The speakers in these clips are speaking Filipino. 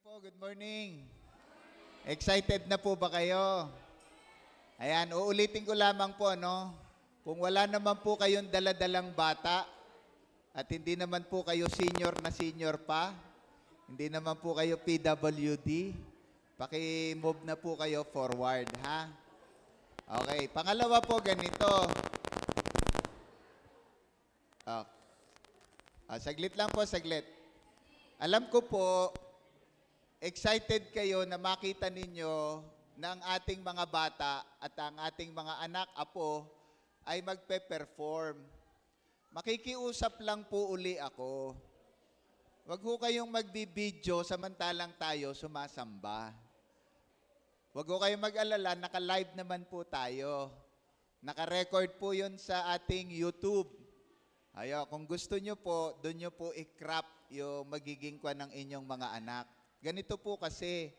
po, good morning. Excited na po ba kayo? Ayan, uulitin ko lamang po, no? Kung wala naman po kayong daladalang bata at hindi naman po kayo senior na senior pa, hindi naman po kayo PWD, paki-move na po kayo forward, ha? Okay, pangalawa po ganito. Oh. Saglit lang po, saglit. Alam ko po, excited kayo na makita ninyo na ang ating mga bata at ang ating mga anak, apo, ay magpe-perform. Makikiusap lang po uli ako. Huwag ho kayong magbibideo samantalang tayo sumasamba. Huwag ho kayong mag-alala, naka-live naman po tayo. Naka-record po yun sa ating YouTube. Ayo, kung gusto nyo po, doon nyo po i-crop yung magiging kwa ng inyong mga anak. Ganito po kasi,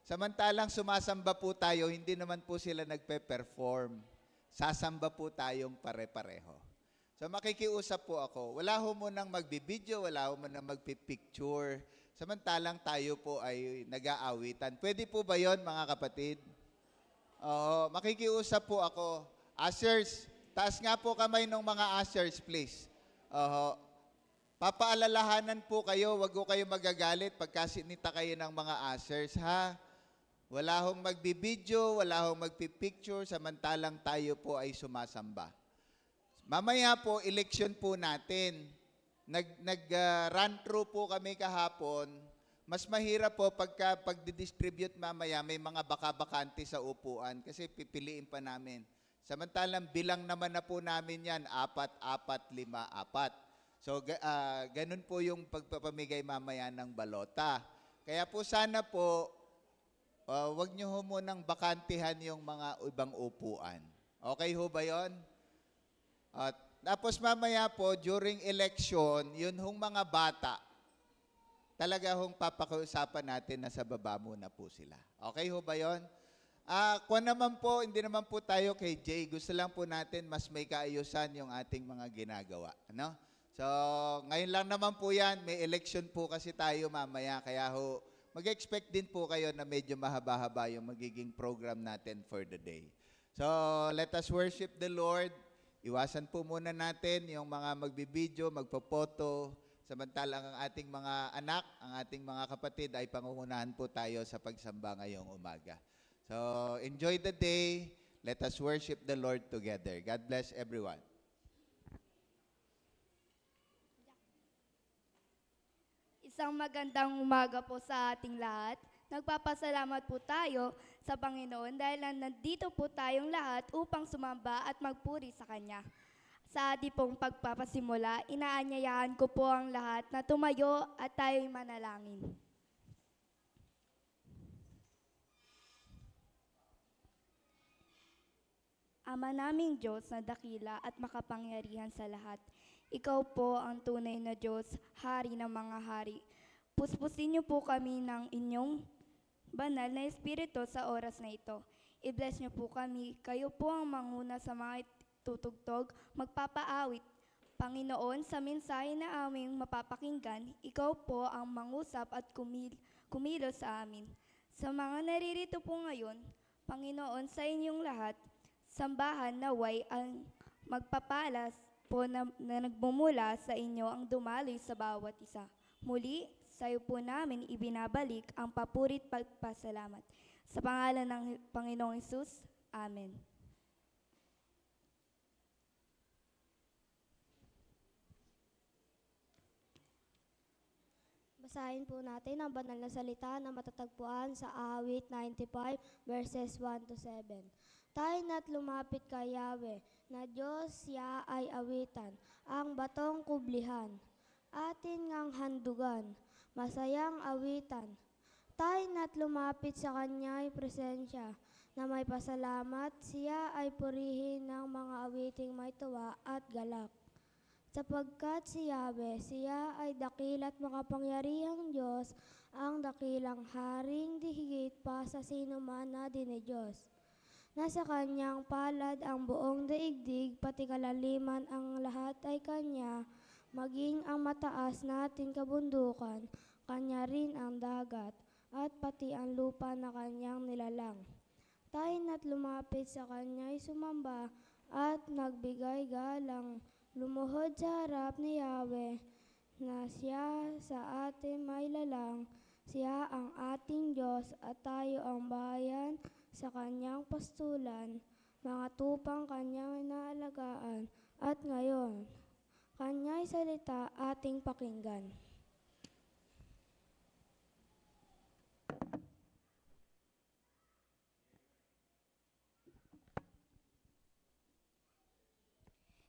samantalang sumasamba po tayo, hindi naman po sila nagpe-perform. Sasamba po tayong pare-pareho. So makikiusap po ako, wala ho mo nang magbibideo, wala ho mo nang magpipicture, samantalang tayo po ay nag-aawitan. Pwede po ba yon mga kapatid? Oo, makikiusap po ako. Ushers, taas nga po kamay ng mga ushers, please. Papaalalahanan po kayo, wag ko kayo magagalit pagka sinita kayo ng mga ushers, ha? Wala hong magbibideo, wala hong magpipicture, samantalang tayo po ay sumasamba. Mamaya po, election po natin. Nag-run through po kami kahapon. Mas mahirap po pag-distribute mamaya, may mga baka-bakante sa upuan kasi pipiliin pa namin. Samantalang bilang naman na po namin yan, 4, 4, 5, 4. So, ganun po yung pagpapamigay mamaya ng balota. Kaya po sana po, wag nyo ho munang bakantihan yung mga ibang upuan. Okay ho ba yun? Tapos mamaya po, during election, yun hong mga bata, talaga hong papakiusapan natin na sa baba muna po sila. Okay ho ba yun? Kung naman po, hindi naman po tayo kay Jay. Gusto lang po natin mas may kaayusan yung ating mga ginagawa. Ano? So, ngayon lang naman po yan. May election po kasi tayo mamaya. Kaya ho, mag-expect din po kayo na medyo mahaba-haba yung magiging program natin for the day. So, let us worship the Lord. Iwasan po muna natin yung mga magbibideo, magpo-photo. Samantalang ang ating mga anak, ang ating mga kapatid ay pangungunahan po tayo sa pagsamba ngayong umaga. So, enjoy the day. Let us worship the Lord together. God bless everyone. Isang magandang umaga po sa ating lahat. Nagpapasalamat po tayo sa Panginoon dahil nandito po tayong lahat upang sumamba at magpuri sa Kanya. Sa ating pong pagpapasimula, inaanyayahan ko po ang lahat na tumayo at tayo'y manalangin. Ama naming Diyos na dakila at makapangyarihan sa lahat, Ikaw po ang tunay na Diyos, Hari ng mga hari. Puspusin niyo po kami ng inyong banal na Espiritu sa oras na ito. I-bless niyo po kami. Kayo po ang manguna sa mga tutugtog, magpapaawit. Panginoon, sa mensahe na aming mapapakinggan, Ikaw po ang mangusap at kumilos sa amin. Sa mga naririto po ngayon, Panginoon, sa inyong lahat, sambahan naway ang magpapalas po na nagmumula sa inyo ang dumaloy sa bawat isa. Muli, sa iyo po namin ibinabalik ang papurit pagpasalamat. Sa pangalan ng Panginoong Hesus, Amen. Basahin po natin ang banal na salita na matatagpuan sa Awit 95 verses 1 to 7. Tayo na't lumapit kay Yahweh, na Diyos siya ay awitan, ang batong kublihan, atin ngang handugan, masayang awitan. Tayo na't lumapit sa Kanya'y presensya, na may pasalamat, siya ay purihin ng mga awiting may tuwa at galak. Sapagkat si Yahweh, siya ay dakila't makapangyarihang Diyos, ang dakilang haring di higit pa sa sinuman na dinidiyos. Nasa Kanyang palad ang buong daigdig, pati kalaliman ang lahat ay Kanya, maging ang mataas nating kabundukan, Kanya rin ang dagat. at pati ang lupa na kanyang nilalang. Tayo na't lumapit sa kanya'y sumamba at nagbigay galang. Lumuhod sa harap ni Yahweh na siya sa atin may lalang. Siya ang ating Diyos at tayo ang bayan sa kanyang pastulan. Mga tupang kanyang inaalagaan at ngayon, kanya'y salita ating pakinggan.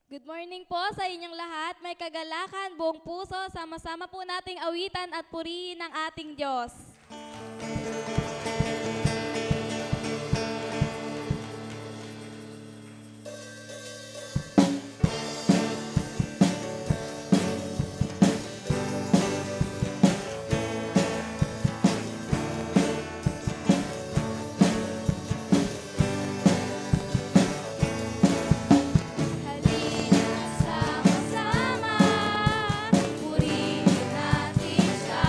Good morning po sa inyong lahat. May kagalakan, buong puso, sama-sama po nating awitan at purihin ang ating Diyos. Sama-sama, purihin natin siya.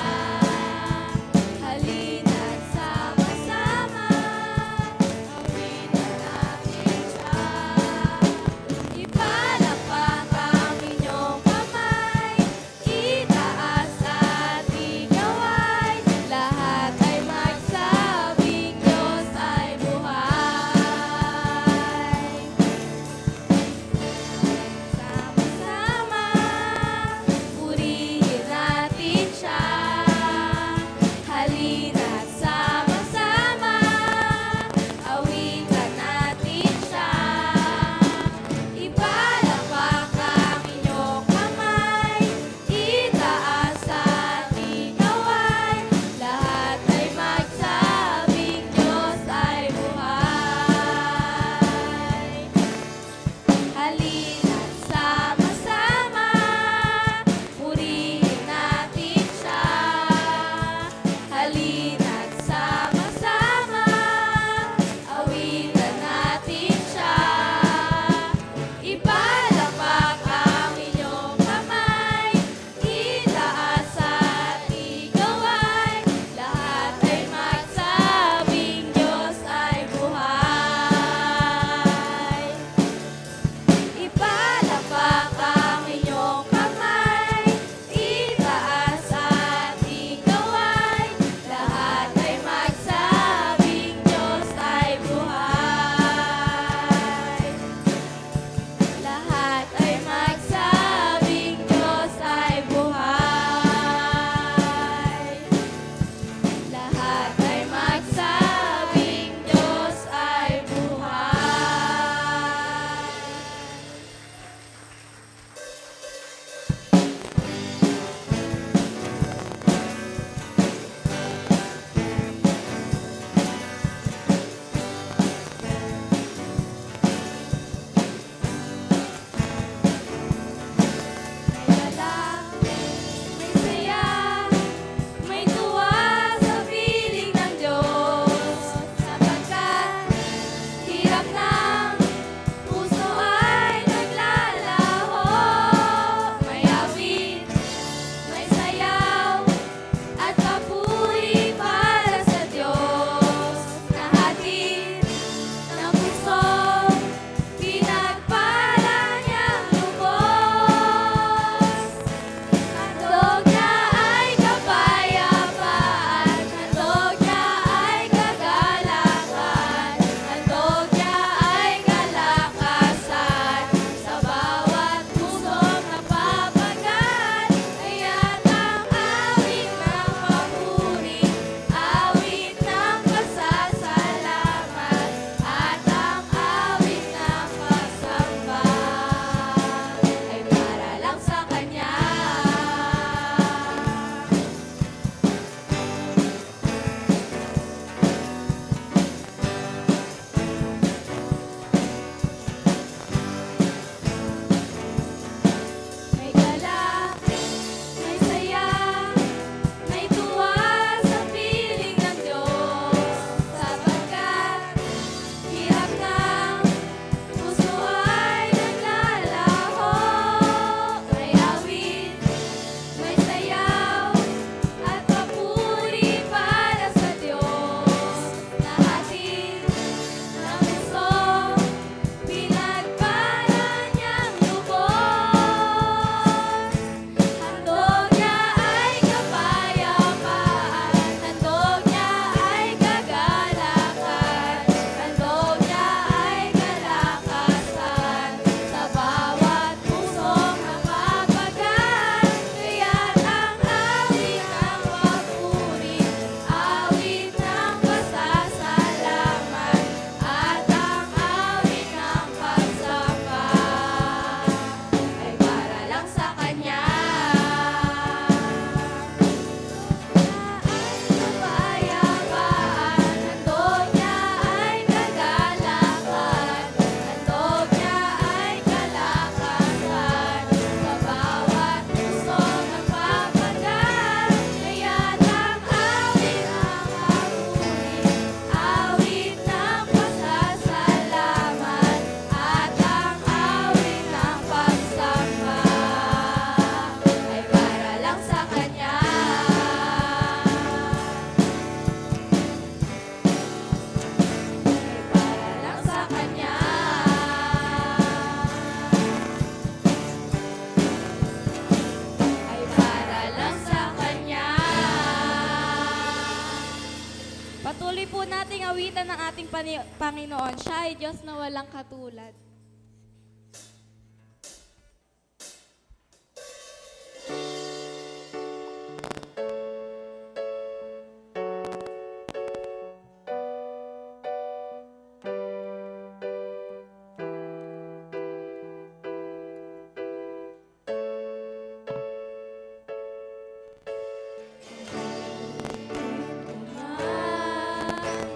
Patuloy po nating awitan ng ating Panginoon. Siya ay Diyos na walang katulad.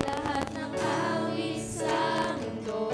Lahat ng awit sa mundo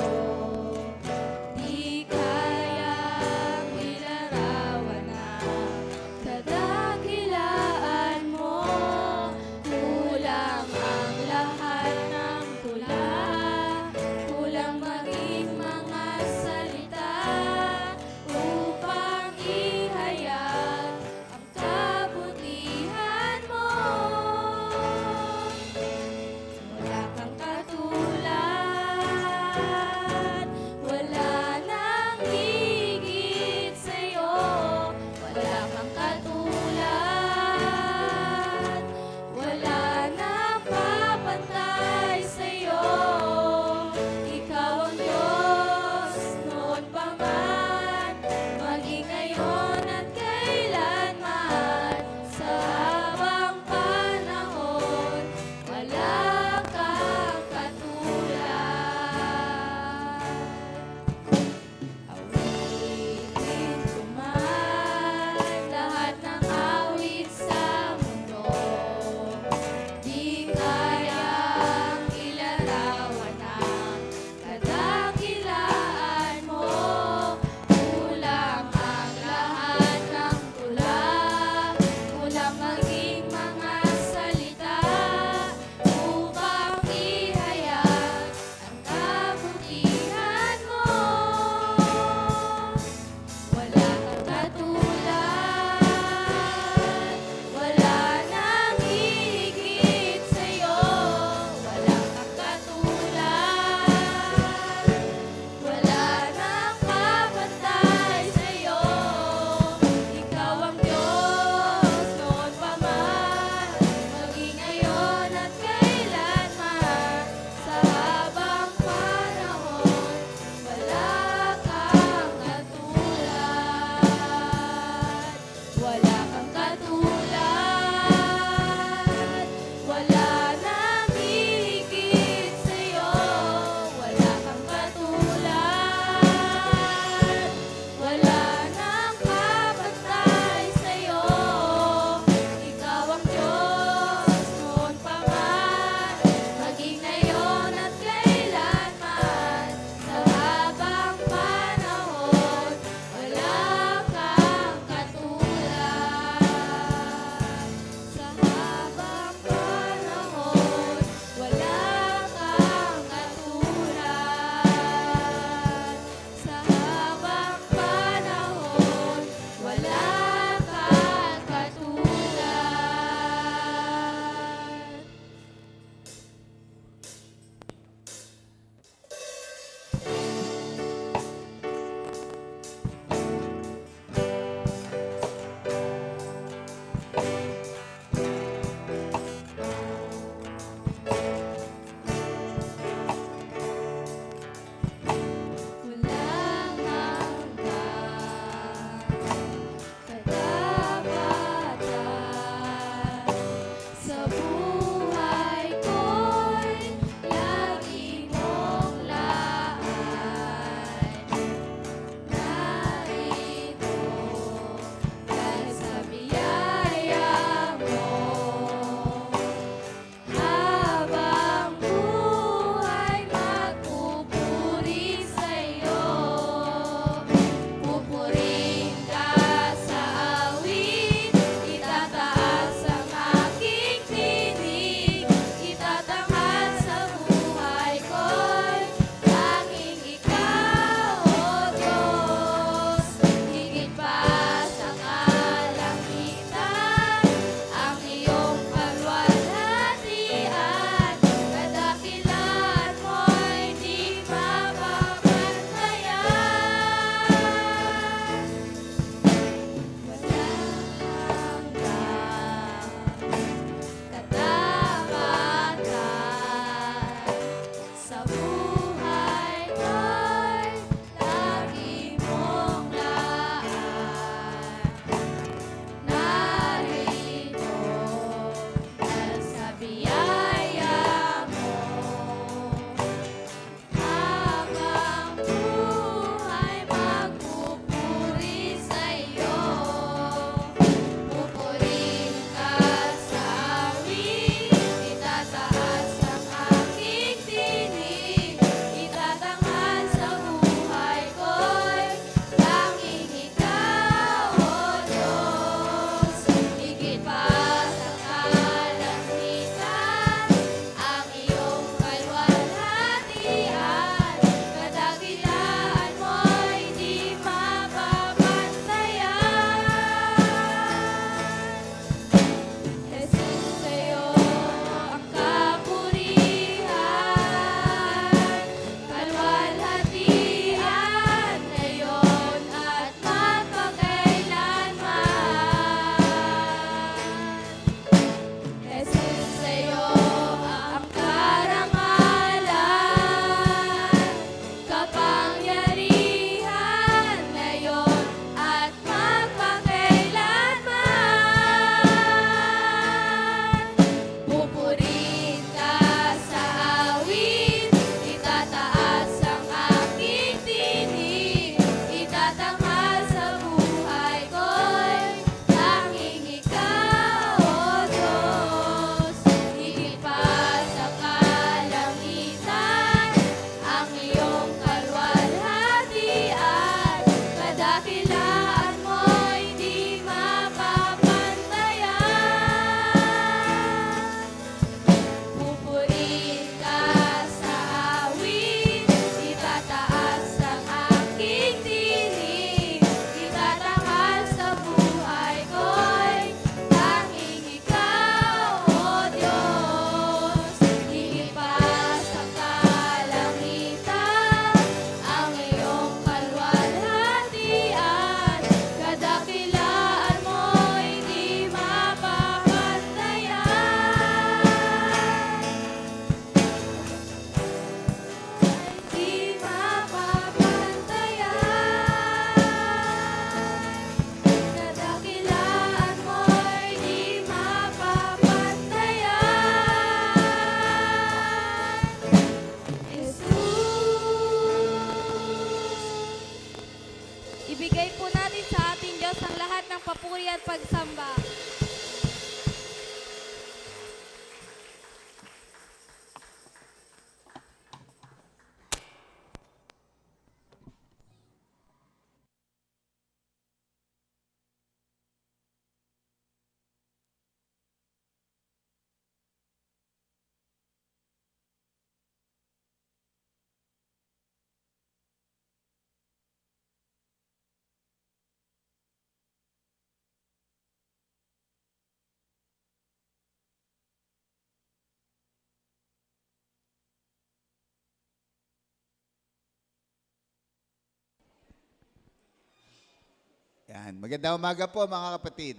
Yan. Magandang umaga po mga kapatid.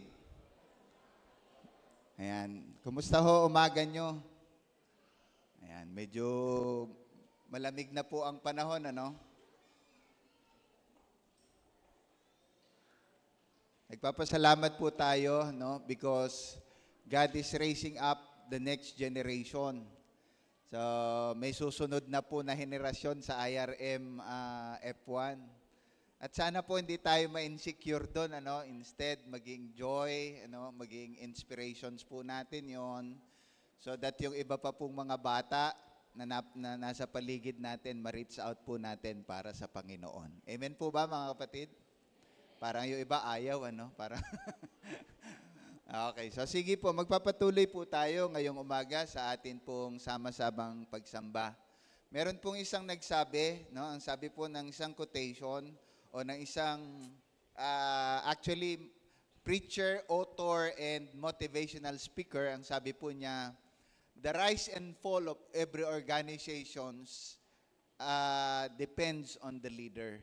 Ayan. Kumusta ho umaga nyo? Ayan. Medyo malamig na po ang panahon, ano? Nagpapasalamat po tayo, no? Because God is raising up the next generation. So, may susunod na po na henerasyon sa IRM F1. At sana po hindi tayo ma-insecure doon, ano? Instead, maging joy, ano? Maging inspirations po natin yon, so that yung iba pa pong mga bata na nasa paligid natin, ma-reach out po natin para sa Panginoon. Amen po ba mga kapatid? Parang yung iba ayaw, ano? Parang okay, so sige po, magpapatuloy po tayo ngayong umaga sa atin pong sama-samang pagsamba. Meron pong isang nagsabi, no? Ang sabi po ng isang quotation o ng isang actually preacher, author, and motivational speaker, ang sabi po niya, the rise and fall of every organizations depends on the leader.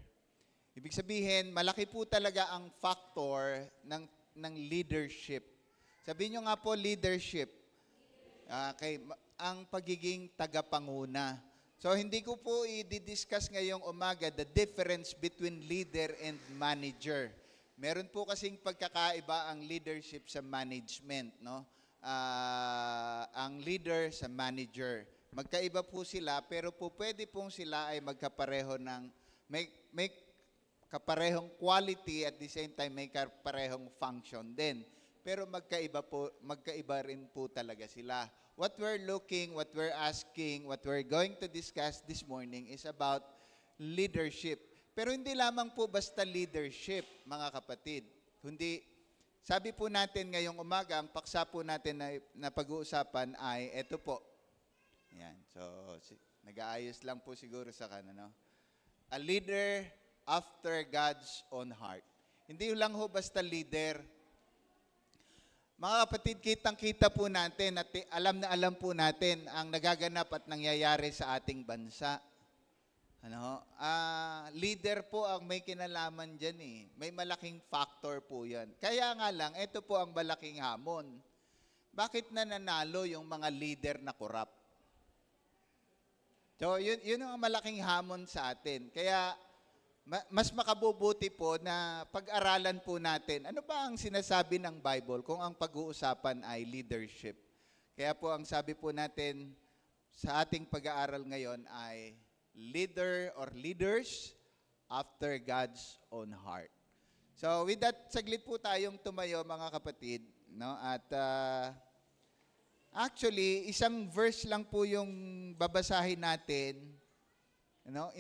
Ibig sabihin, malaki po talaga ang factor ng leadership. Sabihin nyo nga po, leadership. Okay, ang pagiging tagapanguna. So, hindi ko po i-discuss ngayong umaga the difference between leader and manager. Meron po kasing pagkakaiba ang leadership sa management, no? Ang leader sa manager. Magkaiba po sila, pero po pwede pong sila ay magkapareho ng, may kaparehong quality at the same time may kaparehong function din. Pero magkaiba rin po talaga sila. What we're looking, what we're asking, what we're going to discuss this morning is about leadership. Pero hindi lamang po basta leadership, mga kapatid. Kundi, sabi po natin ngayong umaga, ang paksa po natin na pag-uusapan ay ito po. Yan. So, nag-aayos lang po siguro sa kanan, no? A leader after God's own heart. Hindi lang ho basta leader. Mga kapatid, kitang-kita po natin at alam na alam po natin ang nagaganap at nangyayari sa ating bansa. Ano? Leader po ang may kinalaman dyan eh. May malaking factor po yan. Kaya nga lang, ito po ang malaking hamon. Bakit nananalo yung mga leader na korap? So, yun ang malaking hamon sa atin. Kaya, mas makabubuti po na pag-aralan po natin, ano ba ang sinasabi ng Bible kung ang pag-uusapan ay leadership. Kaya po ang sabi po natin sa ating pag-aaral ngayon ay leader or leaders after God's own heart. So with that, saglit po tayong tumayo mga kapatid. No? At actually, isang verse lang po yung babasahin natin,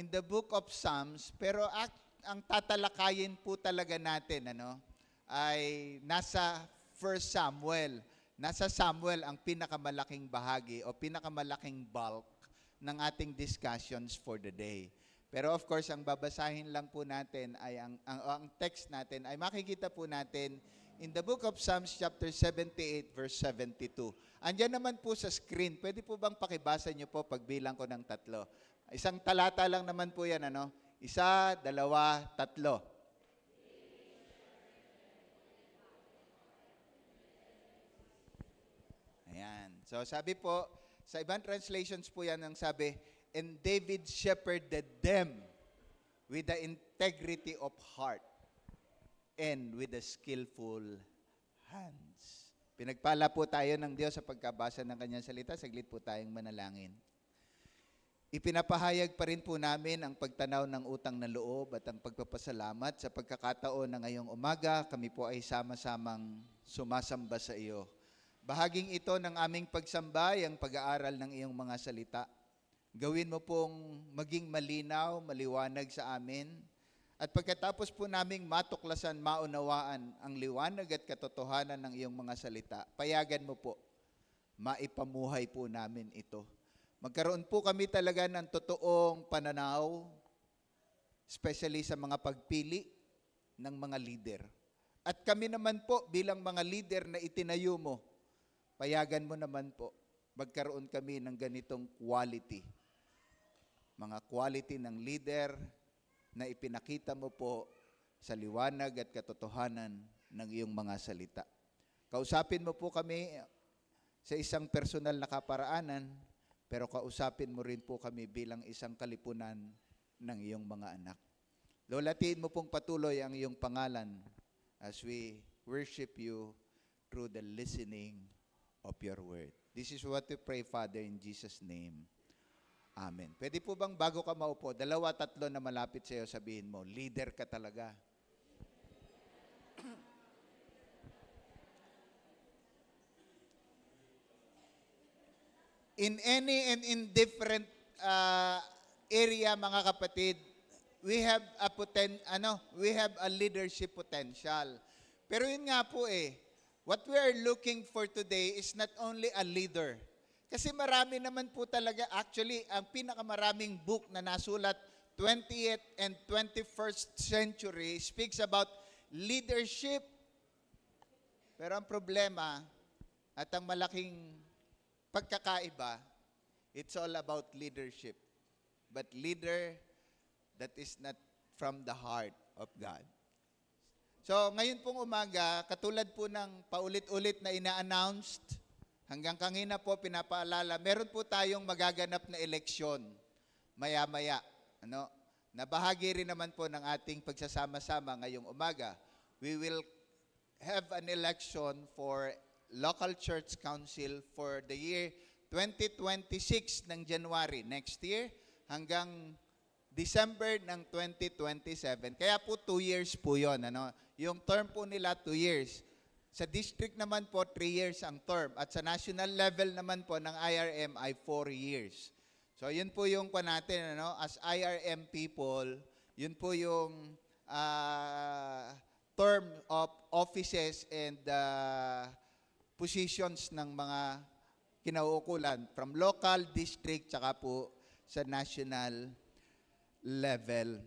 in the book of Psalms, pero ang tatalakayin po talaga natin, ay nasa 1 Samuel. Nasa Samuel ang pinakamalaking bahagi o pinakamalaking bulk ng ating discussions for the day. Pero of course, ang babasahin lang po natin ay ang text natin ay makikita po natin in the book of Psalms chapter 78 verse 72. Andiyan naman po sa screen. Pwede po bang pakibasa niyo po pagbilang ko ng 3? Isang talata lang naman po yan, 1, 2, 3. Ayan. So sabi po, sa ibang translations po yan ang sabi, and David shepherded them with the integrity of heart and with the skillful hands. Pinagpala po tayo ng Diyos sa pagkabasa ng kanyang salita. Saglit po tayong manalangin. Ipinapahayag pa rin po namin ang pagtanaw ng utang na loob at ang pagpapasalamat sa pagkakataon na ngayong umaga kami po ay sama-samang sumasamba sa iyo. Bahaging ito ng aming pagsamba ay ang pag-aaral ng iyong mga salita. Gawin mo pong maging malinaw, maliwanag sa amin. At pagkatapos po naming matuklasan, maunawaan ang liwanag at katotohanan ng iyong mga salita, payagan mo po, maipamuhay po namin ito. Magkaroon po kami talaga ng totoong pananaw, especially sa mga pagpili ng mga leader. At kami naman po bilang mga leader na itinayo mo, payagan mo naman po, magkaroon kami ng ganitong quality. Mga quality ng leader na ipinakita mo po sa liwanag at katotohanan ng iyong mga salita. Kausapin mo po kami sa isang personal na kaparaanan, pero kausapin mo rin po kami bilang isang kalipunan ng iyong mga anak. Lolatiin mo pong patuloy ang iyong pangalan as we worship you through the listening of your word. This is what we pray, Father, in Jesus' name. Amen. Pwede po bang bago ka maupo, 2, 3 na malapit sa iyo, sabihin mo, leader ka talaga. In any and indifferent area, mga kapatid, we have a leadership potential. Pero yun nga po what we are looking for today is not only a leader. Kasi marami naman po talaga, actually, ang pinakamaraming book na nasulat 20th and 21st century speaks about leadership. Pero ang problema at ang malaking pagkakaiba, it's all about leadership. But leader that is not from the heart of God. So, ngayon pong umaga, katulad po ng paulit-ulit na ina-announced, hanggang kanina po pinapaalala, meron po tayong magaganap na eleksyon maya-maya. Na bahagi rin naman po ng ating pagsasama-sama ngayong umaga. We will have an election for local church council for the year 2026 ng January next year hanggang December ng 2027. Kaya po 2 years po yun. Yung term po nila 2 years. Sa district naman po, 3 years ang term. At sa national level naman po ng IRM ay 4 years. So, yun po yung pa natin, as IRM people, yun po yung term of offices and positions ng mga kinauukulan from local, district, tsaka po sa national level.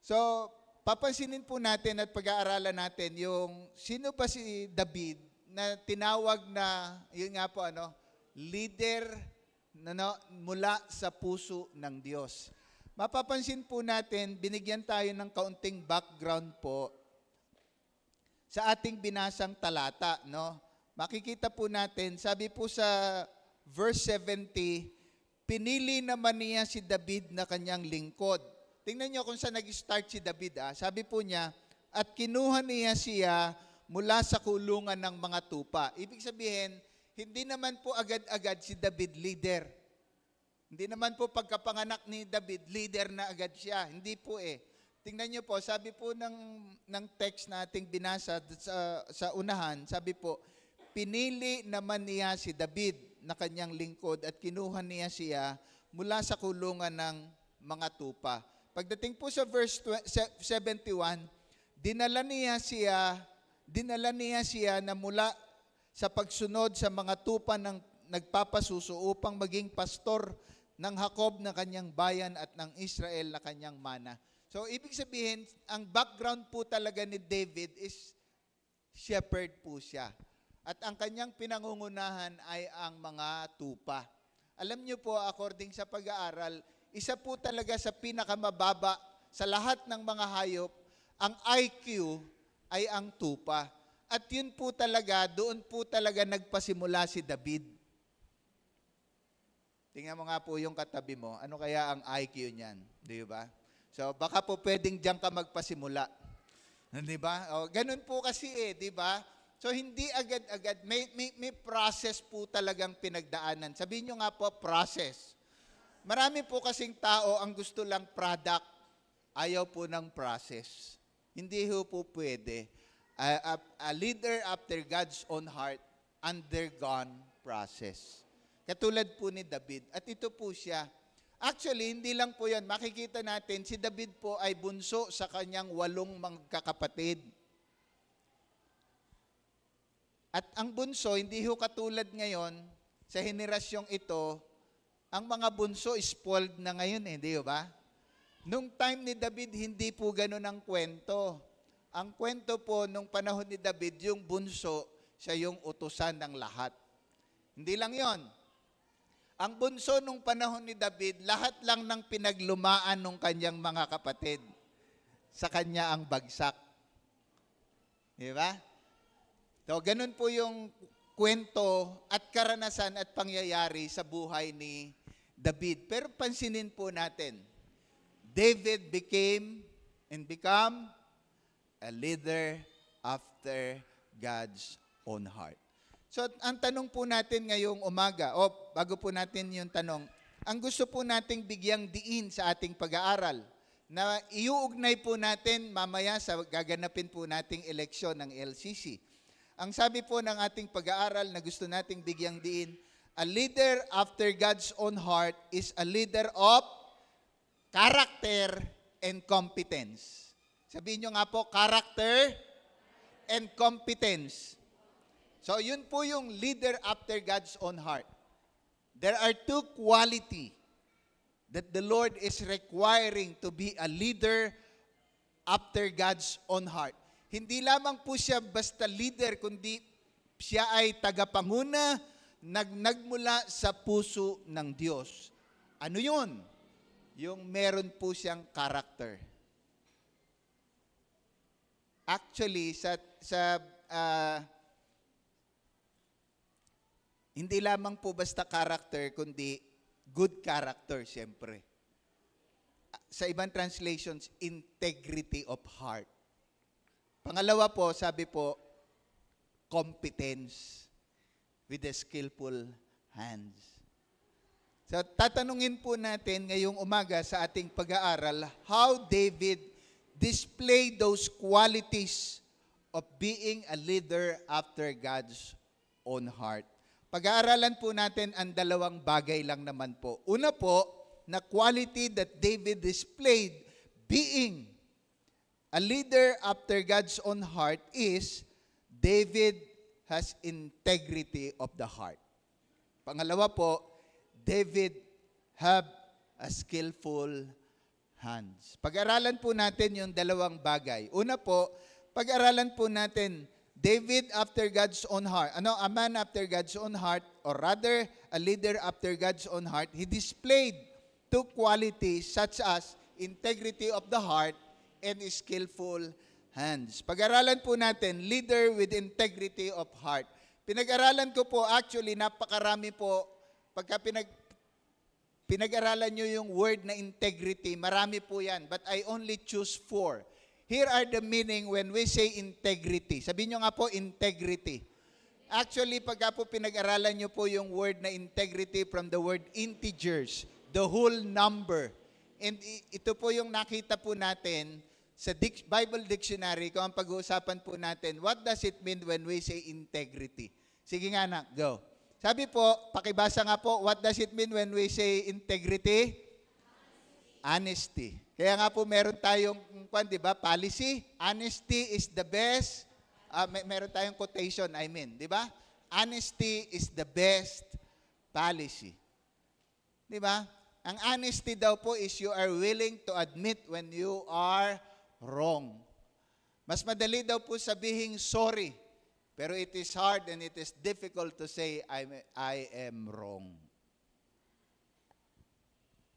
So, papansinin po natin at pag-aaralan natin yung sino pa si David na tinawag na, yun nga po, leader mula sa puso ng Diyos. Mapapansin po natin, binigyan tayo ng kaunting background po sa ating binasang talata. Makikita po natin, sabi po sa verse 70, pinili naman niya si David na kanyang lingkod. Tingnan niyo kung saan nag-start si David. Sabi po niya, at kinuha niya siya mula sa kulungan ng mga tupa. Ibig sabihin, hindi naman po agad-agad si David leader. Hindi naman po pagkapanganak ni David, leader na agad siya. Hindi po Tingnan niyo po, sabi po ng text na ating binasa sa unahan, sabi po, pinili naman niya si David na kanyang lingkod at kinuha niya siya mula sa kulungan ng mga tupa. Pagdating po sa verse 71, dinala niya siya na mula sa pagsunod sa mga tupa ng nagpapasuso upang maging pastor ng Jacob na kanyang bayan at ng Israel na kanyang mana. So, ibig sabihin, ang background po talaga ni David is shepherd po siya. At ang kanyang pinangungunahan ay ang mga tupa. Alam niyo po, according sa pag-aaral, isa po talaga sa pinakamababa sa lahat ng mga hayop, ang IQ ay ang tupa. At yun po talaga, doon po talaga nagpasimula si David. Tingnan mo nga po yung katabi mo, ano kaya ang IQ niyan? Di ba? So, baka po pwedeng diyan ka magpasimula. Di ba? Ganun po kasi di ba? So, hindi agad-agad. May process po talagang pinagdaanan. Sabihin nyo nga po, process. Marami po kasing tao ang gusto lang product, ayaw po ng process. Hindi po pwede. A leader after God's own heart, undergone process. Katulad po ni David. At ito po siya. Actually, hindi lang po yan. Makikita natin, si David po ay bunso sa kanyang 8 magkakapatid. At ang bunso, hindi ho katulad ngayon, sa henerasyong ito, ang mga bunso spoiled na ngayon di ba? Nung time ni David, hindi po ganun ang kwento. Ang kwento po, nung panahon ni David, yung bunso, siya yung utusan ng lahat. Hindi lang yon. Ang bunso nung panahon ni David, lahat lang ng pinaglumaan ng kanyang mga kapatid. Sa kanya ang bagsak. Di ba? So, ganun po yung kwento at karanasan at pangyayari sa buhay ni David. Pero pansinin po natin, David become a leader after God's own heart. So, ang tanong po natin ngayong umaga, bago po natin yung tanong, ang gusto po nating bigyang diin sa ating pag-aaral, na iuugnay po natin mamaya sa gaganapin po nating eleksyon ng LCC. Ang sabi po ng ating pag-aaral na gusto nating bigyang diin, a leader after God's own heart is a leader of character and competence. Sabihin nyo nga po, character and competence. So yun po yung leader after God's own heart. There are two qualities that the Lord is requiring to be a leader after God's own heart. Hindi lamang po siya basta leader, kundi siya ay tagapanguna, nagmula sa puso ng Diyos. Ano yun? Yung meron po siyang character. Actually, hindi lamang po basta character, kundi good character, siyempre. Sa ibang translations, integrity of heart. Pangalawa po, sabi po, competence with a skillful hands. So, tatanungin po natin ngayong umaga sa ating pag-aaral, how David displayed those qualities of being a leader after God's own heart. Pag-aaralan po natin ang dalawang bagay lang naman po. Una po, na quality that David displayed being a leader after God's own heart is David has integrity of the heart. Pangalawa po, David have a skillful hands. Pag-aralan po natin yung dalawang bagay. Una po, pag-aralan po natin David after God's own heart. A man after God's own heart, or rather, a leader after God's own heart, he displayed two qualities such as integrity of the heart and skillful hands. Pag-aralan po natin, leader with integrity of heart. Pinag-aralan ko po, actually, napakarami po, pagka pinag-aralan nyo yung word na integrity, marami po yan, but I only choose 4. Here are the meaning when we say integrity. Sabihin nyo nga po, integrity. Actually, pagka po pinag-aralan nyo po yung word na integrity from the word integers, the whole number. And ito po yung nakita po natin sa Bible Dictionary, kung ang pag-uusapan po natin, what does it mean when we say integrity? Sige nga na, go. Sabi po, pakibasa nga po, what does it mean when we say integrity? Honesty. Kaya nga po meron tayong, di ba, policy. Honesty is the best. Meron tayong quotation, di ba? Honesty is the best policy. Di ba? Ang honesty daw po is you are willing to admit when you are wrong. Mas madali daw po sabihin sorry. Pero it is hard and it is difficult to say I am wrong.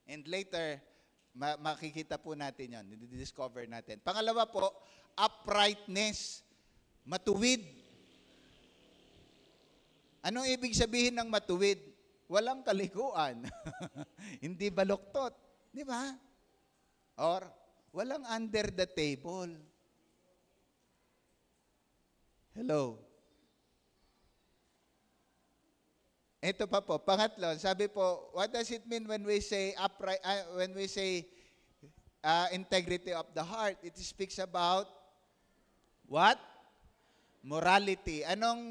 And later, makikita po natin yan, discover natin. Pangalawa po, uprightness, matuwid. Anong ibig sabihin ng matuwid? Walang kalikuan. Hindi baloktot. Di ba? Or, walang under the table. Hello? Ito pa po, pangatlo, sabi po, what does it mean when we say integrity of the heart? It speaks about what? Morality. Anong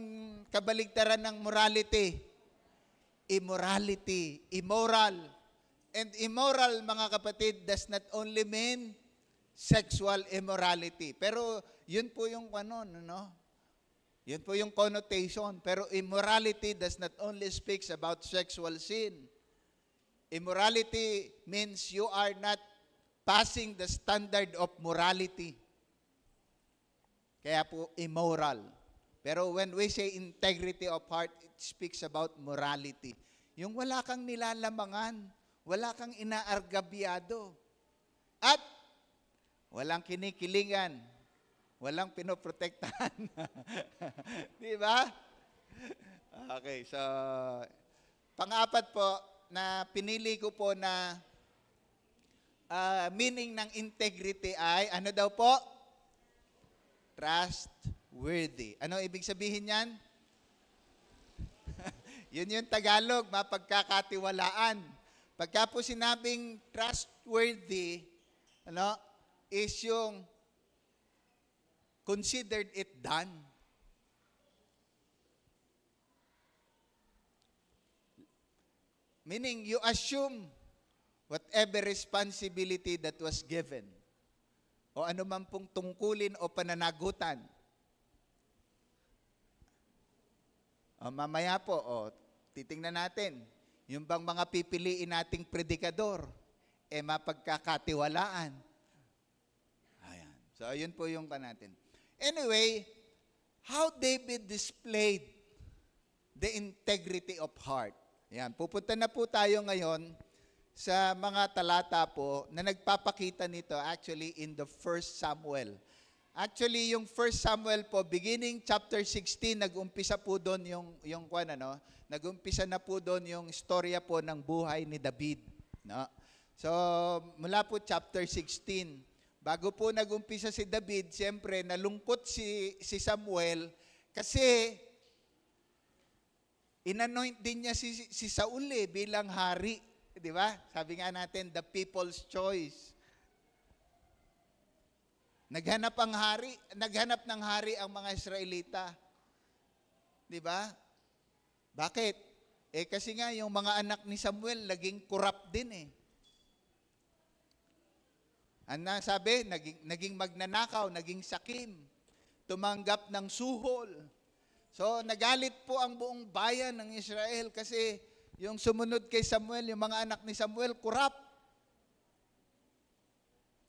kabaligtaran ng morality? Immorality. Immoral. And immoral, mga kapatid, does not only mean sexual immorality. Pero yun po yung Yun po yung connotation. Pero immorality does not only speaks about sexual sin. Immorality means you are not passing the standard of morality. Kaya po immoral. Pero when we say integrity of heart, it speaks about morality. Yung wala kang nilalamangan, wala kang inaargabyado, at walang kinikilingan, Walang pinoprotektahan. Di ba? Okay, so pang-apat po na pinili ko po na meaning ng integrity ay, ano daw po? Trustworthy. Ano ibig sabihin yan? Yun yung Tagalog, mapagkakatiwalaan. Pagka po sinabing trustworthy, is yung considered it done. Meaning, you assume whatever responsibility that was given o ano man pong tungkulin o pananagutan. Mamaya po, titingnan natin, yung bang mga pipiliin nating predikador, mapagkakatiwalaan. Ayan. So, yun po yung natin. Anyway, how David displayed the integrity of heart. Ayan. Pupunta na po tayo ngayon sa mga talata po na nagpapakita nito actually in the 1 Samuel. Actually, yung 1 Samuel po, beginning chapter 16, nag-umpisa po doon nag-umpisa na po doon yung istorya po ng buhay ni David. No? So, mula po chapter 16, bago po nag-umpisa si David, siyempre, nalungkot si Samuel kasi inanoint din niya si Saul bilang hari. Di ba? Sabi nga natin, the people's choice. Naghanap ng hari ang mga Israelita. Di ba? Bakit? Kasi nga yung mga anak ni Samuel naging corrupt din . Ano sabi? Naging magnanakaw, naging sakim, tumanggap ng suhol. So nagalit po ang buong bayan ng Israel kasi yung sumunod kay Samuel, yung mga anak ni Samuel, corrupt.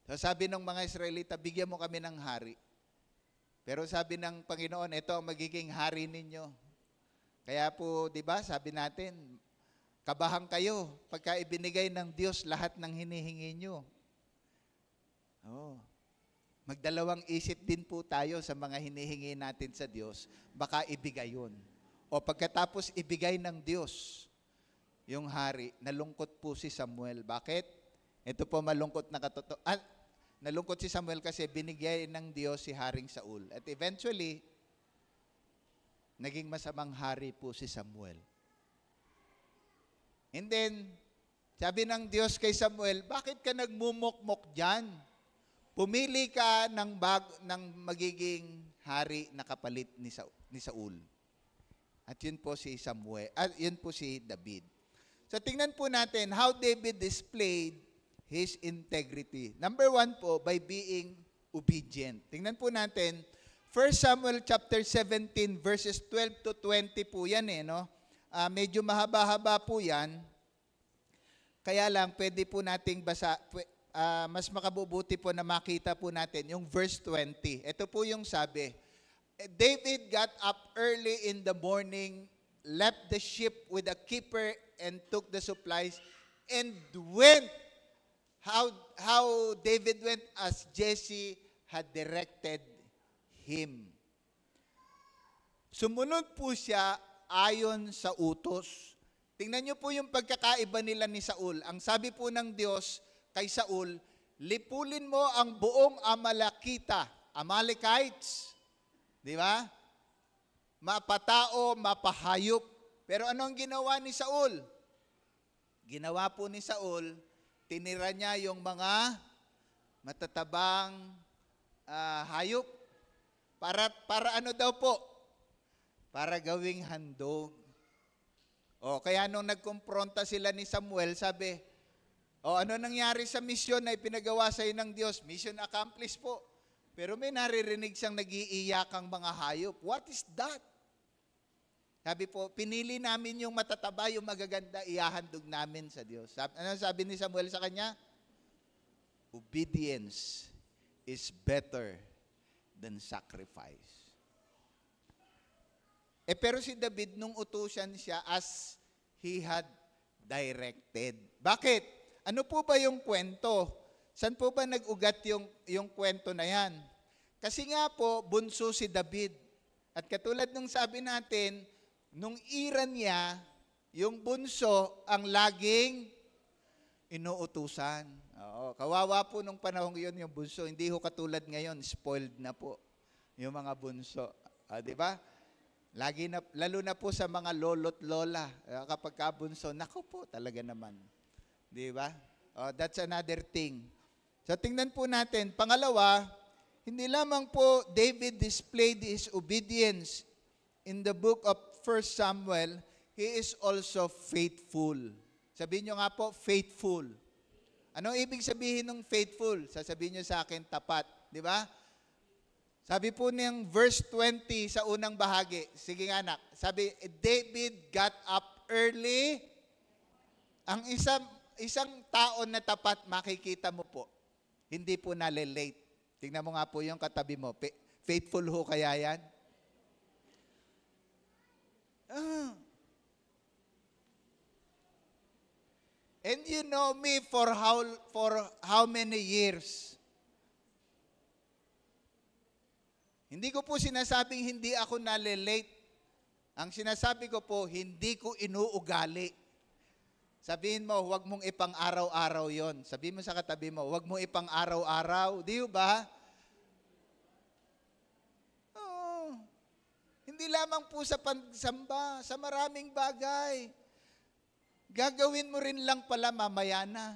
So sabi ng mga Israelita, bigyan mo kami ng hari. Pero sabi ng Panginoon, ito ang magiging hari ninyo. Kaya po, di ba, sabi natin, kabahan kayo pagka ibinigay ng Diyos lahat ng hinihingi nyo. Magdalawang isip din po tayo sa mga hinihingi natin sa Diyos, baka ibigay yun. O pagkatapos ibigay ng Diyos yung hari, nalungkot po si Samuel. Bakit? Ito po malungkot na katotohanan. Nalungkot si Samuel kasi binigay ng Diyos si Haring Saul. At eventually, naging masamang hari po si Samuel. And then, sabi ng Diyos kay Samuel, bakit ka nagmumukmok dyan? Pumili ka ng magiging hari na kapalit ni Saul. At yun po si Samuel, yun po si David. So tingnan po natin how David displayed his integrity. Number 1 po, by being obedient. Tingnan po natin, 1 Samuel chapter 17 verses 12 to 20 po yan medyo mahaba-haba po yan. Kaya lang, pwede po nating mas makabubuti po na makita po natin yung verse 20. Ito po yung sabi, David got up early in the morning, left the ship with a keeper and took the supplies and went. How David went as Jesse had directed him. Sumunod po siya ayon sa utos. Tingnan niyo po yung pagkakaiba nila ni Saul. Ang sabi po ng Diyos kay Saul, lipulin mo ang buong Amalekites. Di ba? Mapatao, mapahayop. Pero ano ang ginawa ni Saul? Ginawa po ni Saul, tinira niya yung mga matatabang hayop. Para ano daw po? Para gawing handog. Kaya nung nagkumpronta sila ni Samuel, sabi, ano nangyari sa misyon na ipinagawa sa iyo ng Diyos? Mission accomplished po. Pero may naririnig siyang nag-iiyakang mga hayop. What is that? Sabi po, pinili namin yung matataba, yung magaganda, ihahandog namin sa Diyos. Ano sabi ni Samuel sa kanya? Obedience is better than sacrifice. Pero si David, nung utusan siya as he had directed. Bakit? Ano po ba yung kwento? Saan po ba nag-ugat yung kwento na yan? Kasi nga po, bunso si David. At katulad nung sabi natin, nung ira niya, yung bunso ang laging inuutusan. Oo, kawawa po nung panahon yun yung bunso. Hindi ho katulad ngayon, spoiled na po yung mga bunso. Di ba? Lagi na, lalo na po sa mga lolo't lola, kapag kabunso, naku po talaga naman. Di ba? That's another thing. So tingnan po natin. Pangalawa, hindi lamang po David displayed his obedience in the book of 1 Samuel, he is also faithful. Sabihin nyo nga po, faithful. Anong ibig sabihin ng faithful? Sasabihin nyo sa akin, tapat. Di ba? Sabi po niyang verse 20 sa unang bahagi. Sige nga anak. Sabi, David got up early. Ang isang tao na tapat, makikita mo po. Hindi po nalilate. Tingnan mo nga po yung katabi mo. Faithful ho kaya yan? And you know me for how many years? Hindi ko po sinasabing hindi ako nalilate. Ang sinasabi ko po, hindi ko inuugali. Sabihin mo, huwag mong ipang araw-araw yon. Sabihin mo sa katabi mo, huwag mong ipang araw-araw. Di ba? Oh, hindi lamang po sa pagsamba, sa maraming bagay. Gagawin mo rin lang pala mamaya na.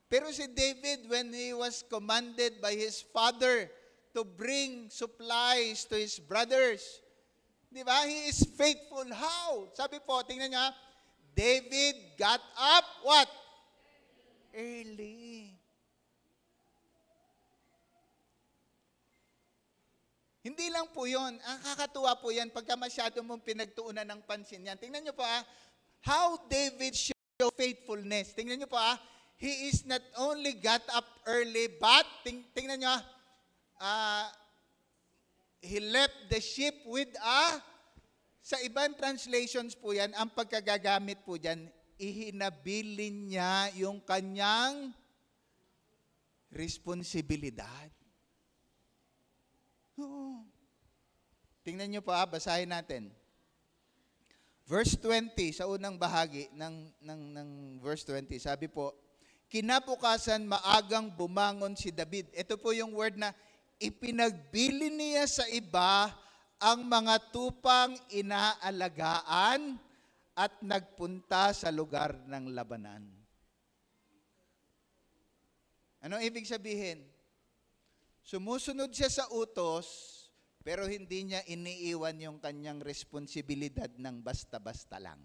Pero si David, when he was commanded by his father to bring supplies to his brothers, di ba? He is faithful. How? Sabi po, tingnan niya, David got up, what? Early. Hindi lang po yun. Ang kakatuwa po yan pagka masyado mong pinagtuunan ng pansin yan. Tingnan nyo po how David showed faithfulness. Tingnan nyo po he is not only got up early, but, tingnan nyo he left the sheep with sa ibang translations po yan, ang pagkagagamit po dyan, ihinabilin niya yung kanyang responsibilidad. Oo. Tingnan nyo pa, basahin natin. Verse 20, sa unang bahagi ng verse 20, sabi po, kinabukasan maagang bumangon si David. Ito po yung word na ipinagbili niya sa iba ang mga tupang inaalagaan at nagpunta sa lugar ng labanan. Anong ibig sabihin? Sumusunod siya sa utos, pero hindi niya iniiwan yung kanyang responsibilidad ng basta-basta lang.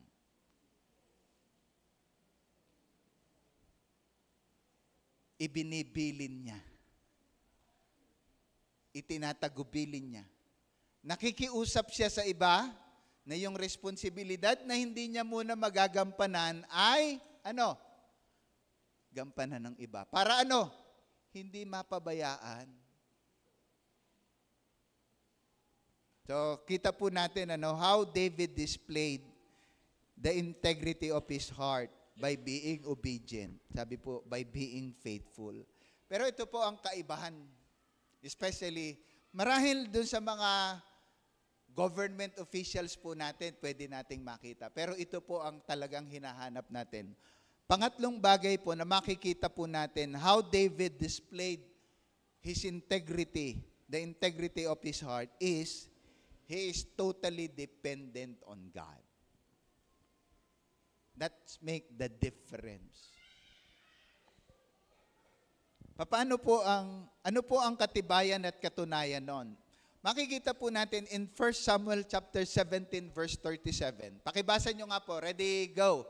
Ibinibilin niya. Itinatagubilin niya. Nakikiusap siya sa iba na yung responsibilidad na hindi niya muna magagampanan ay, gampanan ng iba. Para hindi mapabayaan. So, kita po natin how David displayed the integrity of his heart by being obedient. Sabi po, by being faithful. Pero ito po ang kaibahan. Especially, marahil dun sa mga government officials po natin, pwede nating makita. Pero ito po ang talagang hinahanap natin. Pangatlong bagay po na makikita po natin, how David displayed his integrity, the integrity of his heart is, he is totally dependent on God. That's make the difference. Ano po ang katibayan at katunayan nun? Makikita po natin in 1 Samuel chapter 17 verse 37. Pakibasa nyo nga po. Ready, go.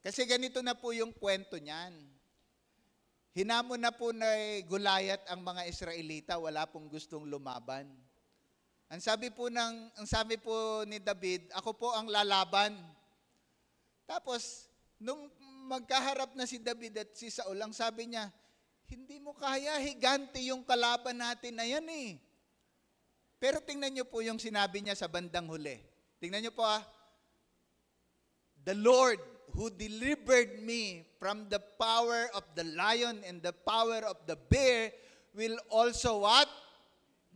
Kasi ganito na po yung kwento niyan. Hinamon na po na Goliath ang mga Israelita, wala pong gustong lumaban. Ang sabi po ni David, ako po ang lalaban. Tapos, nung magkaharap na si David at si Saul, ang sabi niya, hindi mo kaya, higante yung kalaban natin na yan eh. Pero tingnan niyo po yung sinabi niya sa bandang huli. Tingnan niyo po The Lord who delivered me from the power of the lion and the power of the bear will also what?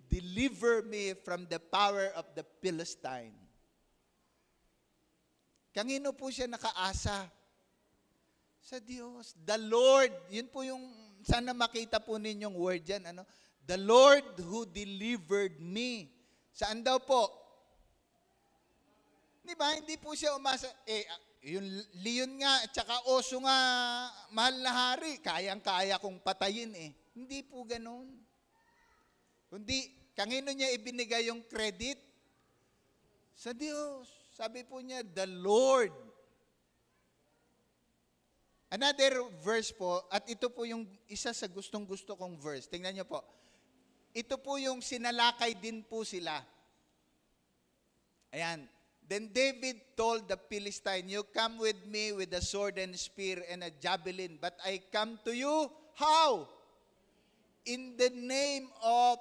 Deliver me from the power of the Philistine. Kanino po siya nakaasa? Sa Diyos. The Lord, yun po yung, sana makita po ninyong word yan. The Lord who delivered me. Saan daw po? Di ba? Hindi po siya umasa. Yung leon nga at saka oso nga, mahal na hari, kayang-kaya kong patayin Hindi po ganun. Kundi, kanino niya ibinigay yung credit? Sa Diyos. Sabi po niya, the Lord. Another verse po, at ito po yung isa sa gustong-gusto kong verse. Tingnan niyo po. Ito po yung sinalakay din po sila. Ayan. Then David told the Philistine, you come with me with a sword and spear and a javelin, but I come to you, how? In the name of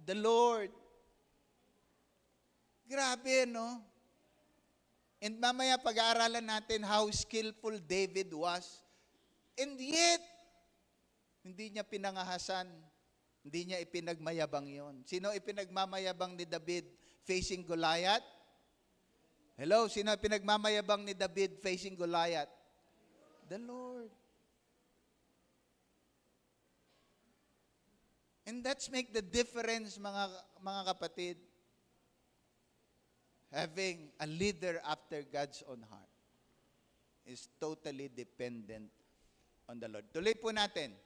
the Lord. Grabe, no? And mamaya pag-aaralan natin how skillful David was. And yet, hindi niya pinangahasan. Hindi niya ipinagmayabang yon. Sino ipinagmamayabang ni David facing Goliath? Hello, sino pinagmamayabang ni David facing Goliath? The Lord. And that's make the difference, mga kapatid. Having a leader after God's own heart is totally dependent on the Lord. Tuloy po natin.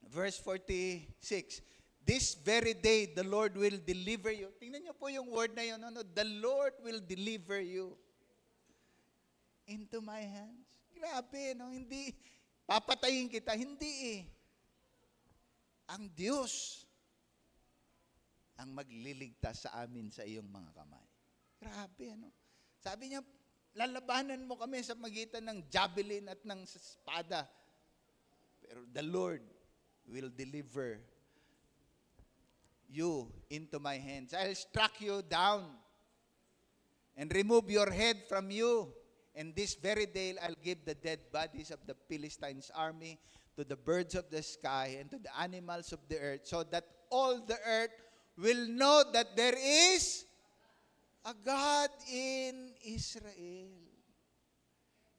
Verse 46. This very day, the Lord will deliver you. Tingnan niyo po yung word na yun. The Lord will deliver you into my hands. Grabe, no? Hindi, papatayin kita. Hindi Ang Diyos ang magliligtas sa amin sa iyong mga kamay. Grabe, Sabi niya, lalabanan mo kami sa magitan ng javelin at ng espada. Pero the Lord will deliver you into my hands. I'll strike you down and remove your head from you. And this very day, I'll give the dead bodies of the Philistines' army to the birds of the sky and to the animals of the earth, so that all the earth will know that there is a God in Israel.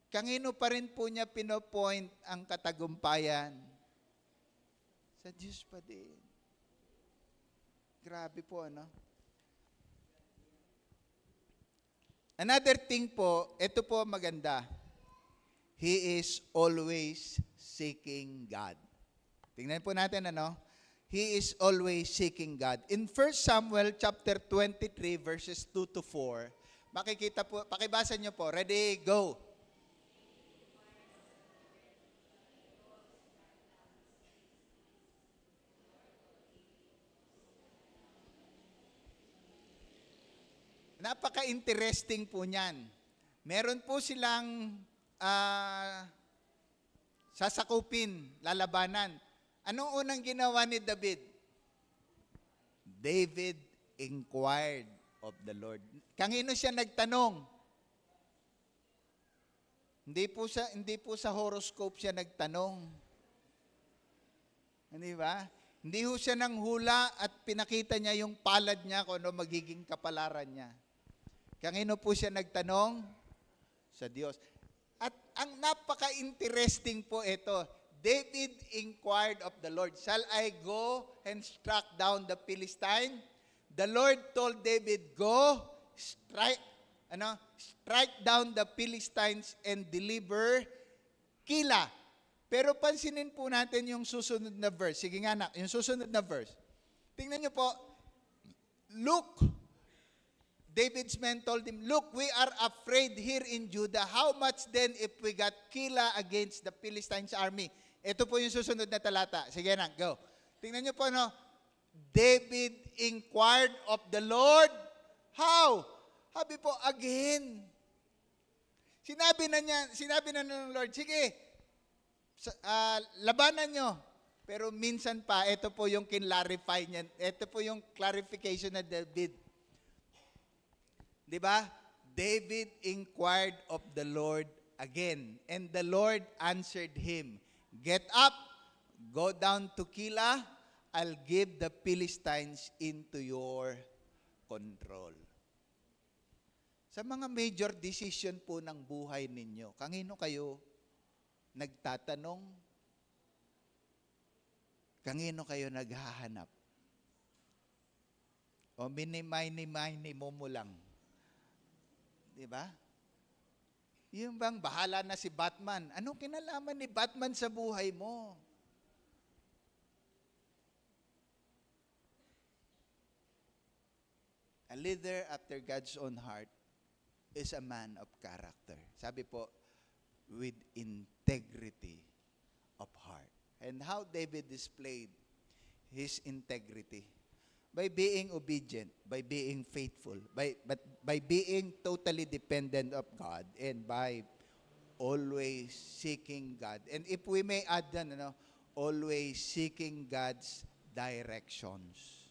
Kanino pa rin po niya pinopoint ang katagumpayan? Sa Diyos pa din. Grabe po, Another thing po, ito po maganda. He is always seeking God. Tingnan po natin, He is always seeking God. In 1 Samuel chapter 23, verses 2 to 4, makikita po, pakibasa niyo po. Ready, go. Napaka-interesting po niyan. Meron po silang sasakupin, lalabanan. Anong unang ginawa ni David? David inquired of the Lord. Kanino siya nagtanong? Hindi po sa horoscope siya nagtanong. Hindi ba? Hindi ho siya nang hula at pinakita niya yung palad niya kung ano magiging kapalaran niya. Kanino po siya nagtanong? Sa Diyos. At ang napaka-interesting po ito, David inquired of the Lord, shall I go and strike down the Philistine? The Lord told David, go, strike down the Philistines and deliver Keilah. Pero pansinin po natin yung susunod na verse. Sige nga anak, yung susunod na verse. Tingnan niyo po, look, David's men told him, look, we are afraid here in Judah. How much then if we got Keilah against the Philistines' army? Ito po yung susunod na talata. Sige na, go. Tingnan niyo po, David inquired of the Lord. How? Sabi po, again. Sinabi na ng Lord, sige, labanan nyo. Pero minsan pa, ito po yung kinlarify niya. Ito po yung clarification na David. Di ba? David inquired of the Lord again, and the Lord answered him, "Get up, go down to Keilah. I'll give the Philistines into your control." Sa mga major decision po ng buhay ninyo, kanino kayo nagtatanong? Kanino kayo naghahanap? O minimay-nimay mo lang. Di ba? Yung bang bahala na si Batman? Anong kinalaman ni Batman sa buhay mo? A leader after God's own heart is a man of character. Sabi po, with integrity of heart. And how David displayed his integrity? By being obedient, by being faithful, by being totally dependent of God, and by always seeking God. And if we may add then, always seeking God's directions.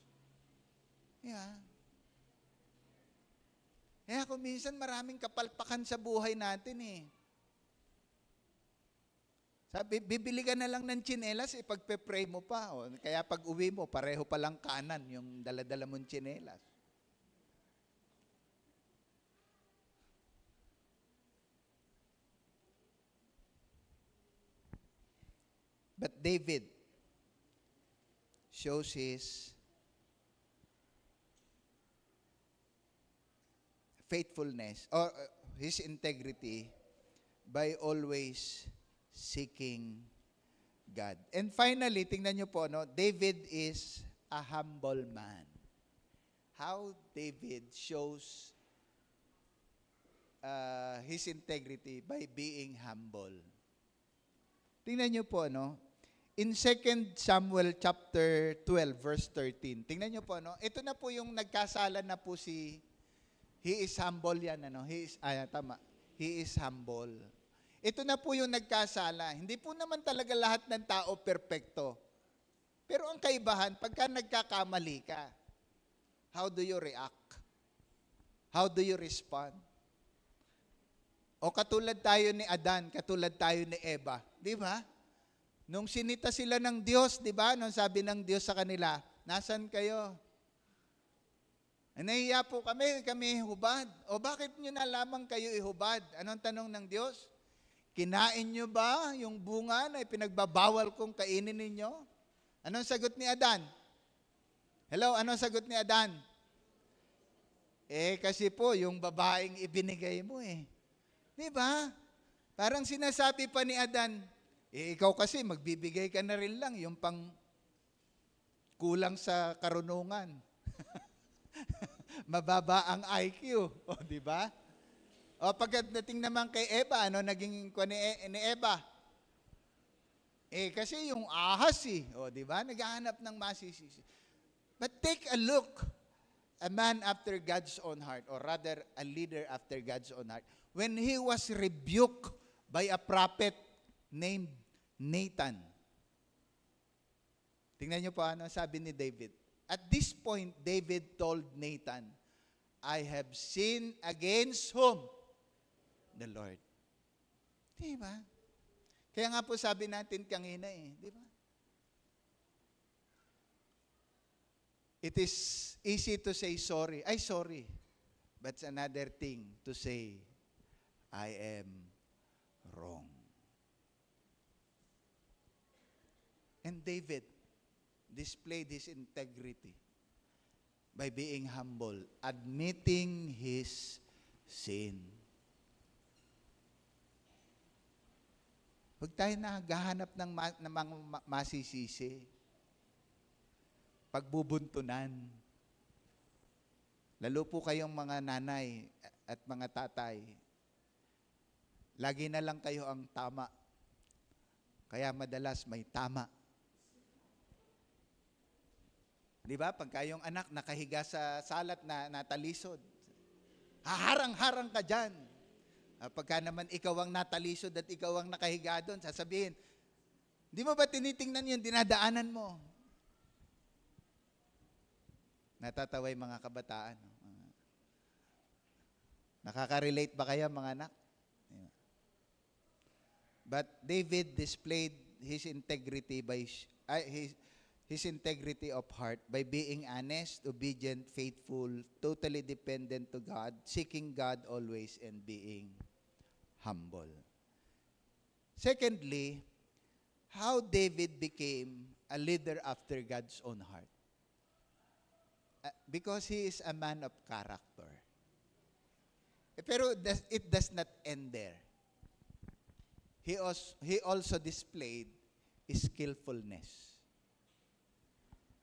Yeah. Kaya kung minsan maraming kapalpakan sa buhay natin eh. Sabi, bibili ka na lang ng tsinelas, ipagpe-pray mo pa. O, kaya pag uwi mo, pareho palang kanan yung dala-dala mong tsinelas. But David shows his faithfulness or his integrity by always seeking God. And finally, tingnan niyo po, David is a humble man. How David shows his integrity by being humble. Tingnan niyo po, in 2 Samuel chapter 12, verse 13, tingnan niyo po, ito na po yung nagkasala na po he is humble yan, he is humble. Ito na po yung nagkasala. Hindi po naman talaga lahat ng tao perpekto. Pero ang kaibahan, pagka nagkakamali ka, how do you react? How do you respond? O katulad tayo ni Adan, katulad tayo ni Eva. Di ba? Nung sinita sila ng Diyos, di ba? Nung sabi ng Diyos sa kanila, "Nasaan kayo?" Nahiya po kami hubad. O bakit nyo na lamang kayo ihubad? Anong tanong ng Diyos? "Kinain nyo ba yung bunga na ipinagbabawal kong kainin ninyo?" Anong sagot ni Adan? Hello, anong sagot ni Adan? Kasi po, yung babaeng ibinigay mo Di ba? Parang sinasabi pa ni Adan, ikaw kasi magbibigay ka na rin lang yung pang kulang sa karunungan. Mababa ang IQ. O, di ba? O, pagdating naman kay Eva, ano naging ni Eva? Kasi yung ahas O, di ba? Naghahanap ng masisisi. But take a look. A man after God's own heart, or rather, a leader after God's own heart, when he was rebuked by a prophet named Nathan. Tingnan niyo po ano sabi ni David. At this point, David told Nathan, "I have sinned against whom? The Lord." Diba? Kaya nga po sabi natin kanina diba? It is easy to say sorry. Ay, sorry. But it's another thing to say, I am wrong. And David displayed his integrity by being humble, admitting his sin. Huwag tayo naghahanap ng mga masisisi. Pagbubuntunan. Lalo po kayong mga nanay at mga tatay. Lagi na lang kayo ang tama. Kaya madalas may tama. Di ba? Pag kayong anak nakahiga sa salat na natalisod, haharang-harang ka dyan. Pagka naman ikaw ang natalisod at ikaw ang nakahiga doon, sasabihin, di mo ba tinitingnan yung dinadaanan mo? Natatawa yung mga kabataan. Nakaka-relate ba kayo mga anak? But David displayed his integrity his integrity of heart by being honest, obedient, faithful, totally dependent to God, seeking God always, and being humble. Secondly, how David became a leader after God's own heart. Because he is a man of character. Pero it does not end there. He also displayed skillfulness.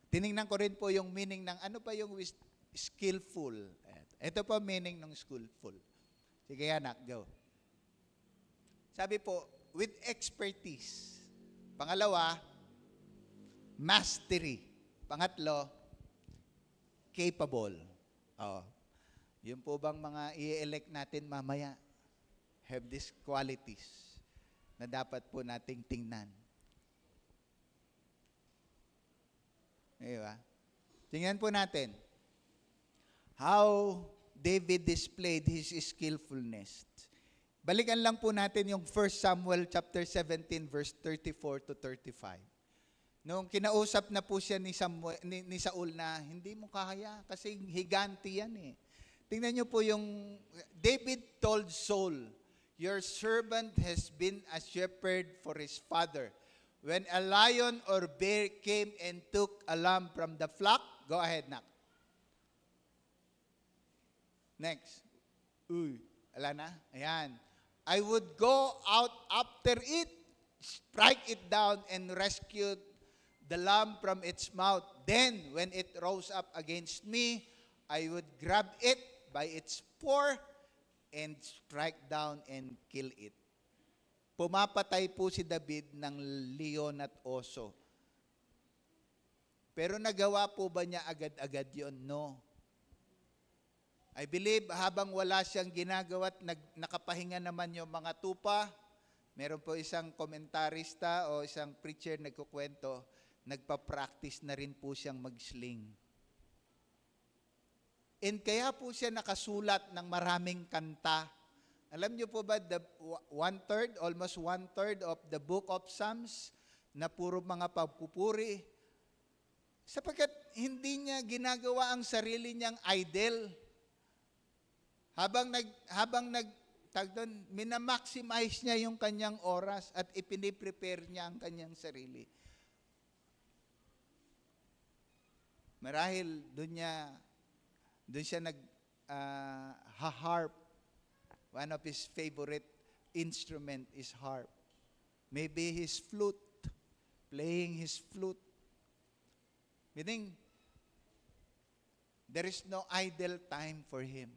Tiningnan ko rin po yung meaning ng ano pa yung skillful. Ito po meaning ng skillful. Sige anak, go. Sabi po, with expertise. Pangalawa, mastery. Pangatlo, capable. Yun po bang mga i-elect natin mamaya? Have these qualities na dapat po nating tingnan. Diba? Tingnan po natin how David displayed his skillfulness. Balikan lang po natin yung 1 Samuel chapter 17 verse 34 to 35. Nung kinausap na po siya ni Saul na hindi mo kaya kasi higanti yan eh. Tingnan niyo po yung David told Saul, "Your servant has been a shepherd for his father. When a lion or bear came and took a lamb from the flock," go ahead, Nak. Next. Ala na? Ayan. "I would go out after it, strike it down, and rescue the lamb from its mouth. Then, when it rose up against me, I would grab it by its paw and strike down and kill it." Pumapatay po si David ng leon at oso. Pero nagawa po ba niya agad-agad yon? No. I believe habang wala siyang ginagawa at nakapahinga naman yung mga tupa, meron po isang komentarista o isang preacher nagkukwento, nagpa-practice na rin po siyang mag-sling. And kaya po siya nakasulat ng maraming kanta. Alam niyo po ba, almost one-third of the book of Psalms na puro mga pagpupuri, sapagkat hindi niya ginagawa ang sarili niyang idol. Minamaximize niya yung kanyang oras at ipiniprepare niya ang kanyang sarili. Marahil doon siya harp. One of his favorite instrument is harp. Maybe his flute, playing his flute. Meaning, there is no idle time for him.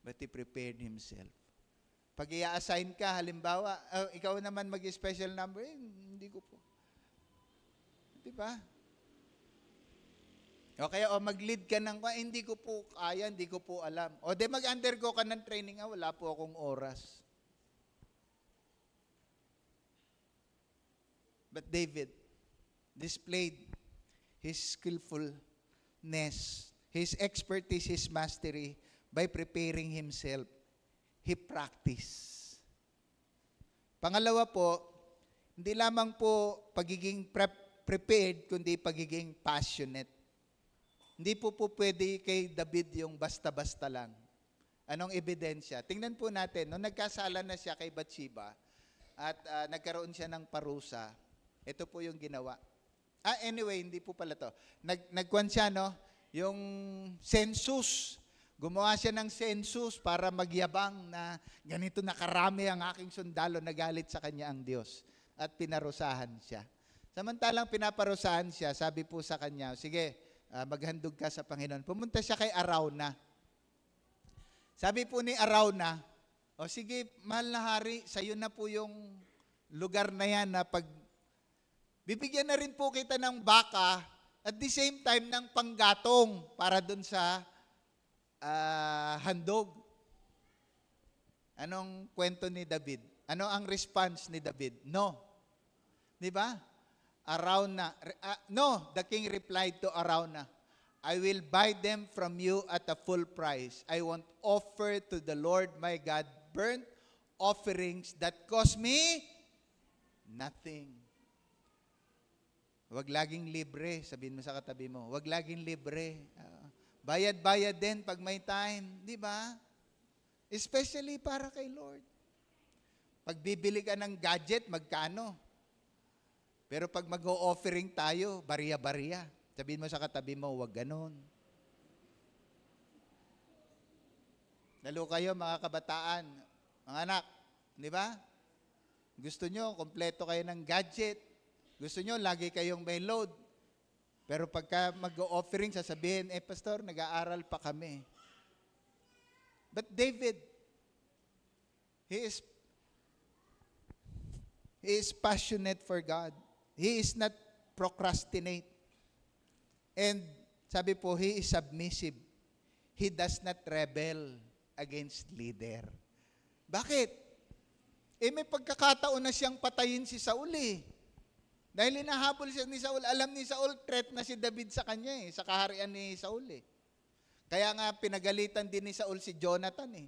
But he prepared himself. Pag i-assign ka, halimbawa, ikaw naman mag-special number, hindi ko po. Diba? O kaya, mag-lead ka ng, hindi ko po kaya, hindi ko po alam. O de mag-undergo ka ng training, wala po akong oras. But David displayed his skillfulness, his expertise, his mastery by preparing himself. He practiced. Pangalawa po, hindi lamang po pagiging prepared, kundi pagiging passionate. Hindi po pwede kay David yung basta-basta lang. Anong ebidensya? Tingnan po natin, nung nagkasala na siya kay Bathsheba at nagkaroon siya ng parusa, ito po yung ginawa. Anyway, hindi po pala to. Nagkuhan siya, no? Yung census. Gumawa siya ng census para magyabang na ganito nakarami ang aking sundalo, nagalit sa kanya ang Diyos. At pinarusahan siya. Samantalang pinaparusahan siya, sabi po sa kanya, sige, maghandog ka sa Panginoon. Pumunta siya kay Arauna. Sabi po ni Arauna, o sige, mahal na hari, sa'yo na po yung lugar na yan na bibigyan na rin po kita ng baka at the same time ng panggatong para dun sa handog. Anong kwento ni David? Ano ang response ni David? No. Di ba? Arauna. No, the king replied to Arauna, I will buy them from you at a full price. I won't offer to the Lord my God burnt offerings that cost me nothing. Huwag laging libre. Sabihin mo sa katabi mo, huwag laging libre. Bayad-bayad din pag may time. Di ba? Especially para kay Lord. Pag bibili ka ng gadget, magkano? Pero pag mag-o-offering tayo, bariya-bariya. Sabihin mo sa katabi mo, huwag ganun. Lalo kayo mga kabataan, mga anak, di ba? Gusto nyo, kompleto kayo ng gadget. Gusto nyo, lagi kayong may load. Pero pagka mag-o-offering, sasabihin, Pastor, nag-aaral pa kami. But David, he is passionate for God. He is not procrastinate. And sabi po, he is submissive. He does not rebel against leader. Bakit? May pagkakataon na siyang patayin si Saul eh. Dahil hinahabol siya ni Saul, alam ni Saul, threat na si David sa kanya eh, sa kaharian ni Saul eh. Kaya nga pinagalitan din ni Saul si Jonathan eh.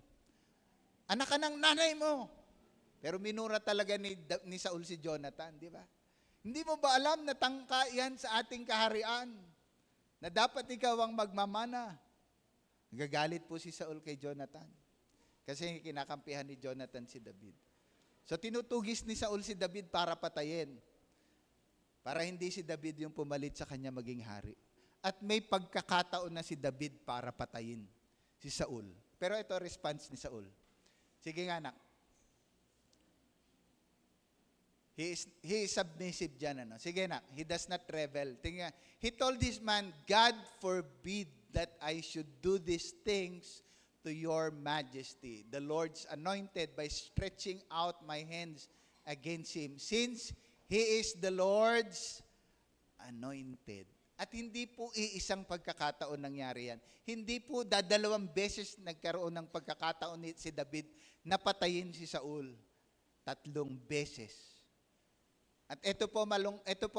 Anak ka ng nanay mo. Pero minura talaga ni Saul si Jonathan, di ba? Hindi mo ba alam na tangka yan sa ating kaharian? Na dapat ikaw ang magmamana. Nagagalit po si Saul kay Jonathan. Kasi kinakampihan ni Jonathan si David. So tinutugis ni Saul si David para patayin. Para hindi si David yung pumalit sa kanya maging hari. At may pagkakataon na si David para patayin si Saul. Pero ito response ni Saul. Sige nga anak. He is submissive dyan. Ano? Sige na, he does not rebel. Tingnan, he told this man, God forbid that I should do these things to your majesty. The Lord's anointed by stretching out my hands against him. Since he is the Lord's anointed. At hindi po iisang pagkakataon nangyari yan. Hindi po dadalawang beses nagkaroon ng pagkakataon si David na patayin si Saul. 3 beses. At ito po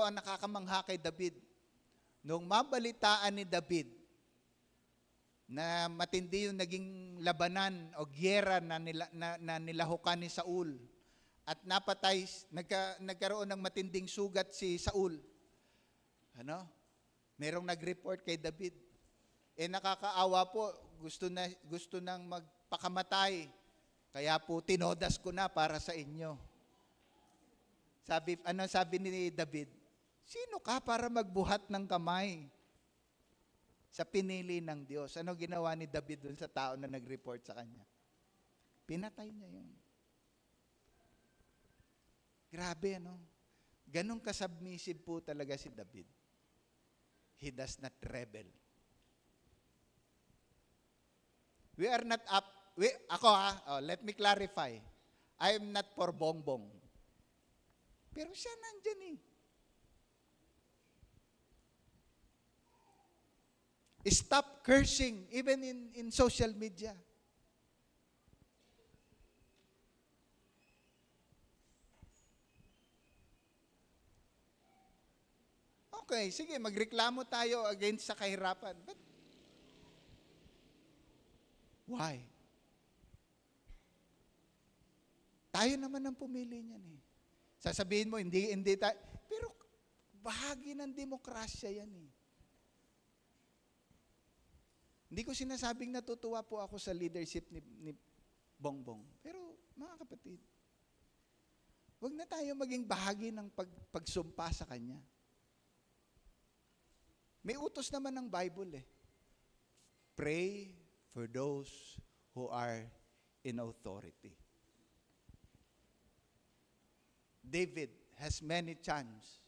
ang nakakamangha kay David. Nung mabalitaan ni David na matindi yung naging labanan o gyera na nilahukan ni Saul at napatay, nagkaroon ng matinding sugat si Saul. Ano? Merong nag-report kay David. Nakakaawa po, gusto nang magpakamatay. Kaya po tinodas ko na para sa inyo. Sabi ni David, sino ka para magbuhat ng kamay sa pinili ng Diyos? Ano ginawa ni David dun sa tao na nag-report sa kanya? Pinatay niya yun. Grabe, ano? Ganun kasubmissive po talaga si David. He does not rebel. We are not up, let me clarify. I am not for bongbong. Pero siya nandyan eh. Stop cursing, even in social media. Okay, sige, magreklamo tayo against sa kahirapan. But, why? Tayo naman ang pumili niyan eh. Sasabihin mo, hindi tayo. Pero, bahagi ng demokrasya yan eh. Hindi ko sinasabing natutuwa po ako sa leadership ni Bongbong. Pero, mga kapatid, huwag na tayo maging bahagi ng pagsumpa sa kanya. May utos naman ng Bible eh. Pray for those who are in authority. David has many chance.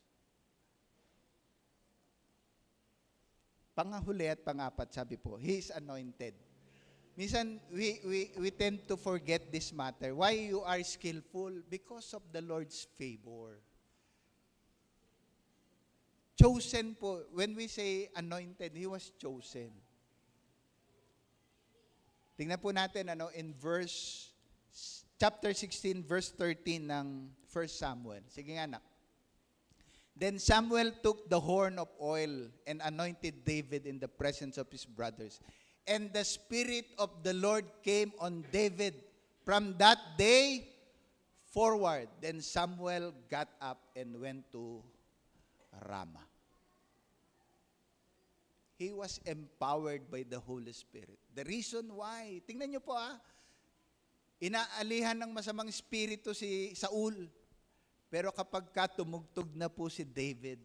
Pangahuli at pangapat, sabi po, he is anointed. Minsan, we tend to forget this matter. Why you are skillful? Because of the Lord's favor. Chosen po. When we say anointed, he was chosen. Tingnan po natin in chapter 16, verse 13 ng 1 Samuel. Sige nga anak. Then Samuel took the horn of oil and anointed David in the presence of his brothers. And the Spirit of the Lord came on David from that day forward. Then Samuel got up and went to Ramah. He was empowered by the Holy Spirit. The reason why, tingnan niyo po inaalihan ng masamang espiritu si Saul. Pero kapag tumugtog na po si David,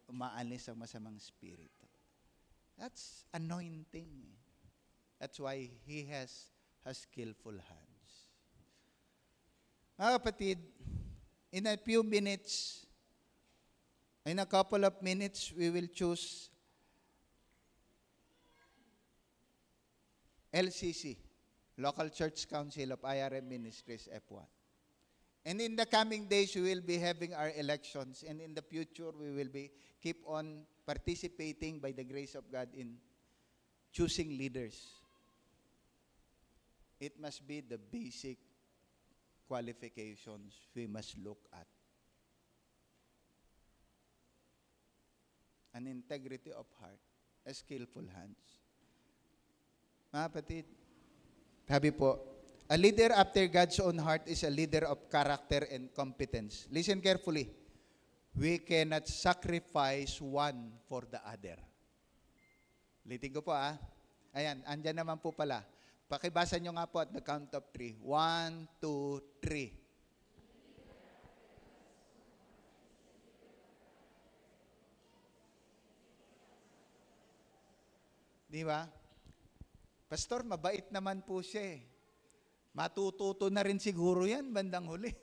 umaalis ang masamang espiritu. That's anointing. That's why he has skillful hands. Mga kapatid, in a few minutes, in a couple of minutes, we will choose LCC, Local Church Council of IRM Ministries, F1. And in the coming days, we will be having our elections. And in the future, we will be keep on participating by the grace of God in choosing leaders. It must be the basic qualifications we must look at. An integrity of heart, a skillful hands. Mga kapatid, sabi po, a leader after God's own heart is a leader of character and competence. Listen carefully. We cannot sacrifice one for the other. Ulitin ko po Ayan, andyan naman po pala. Pakibasa nyo nga po at the count of 3. 1, 2, 3. Di ba? Pastor, mabait naman po siya Matututo na rin siguro yan bandang huli.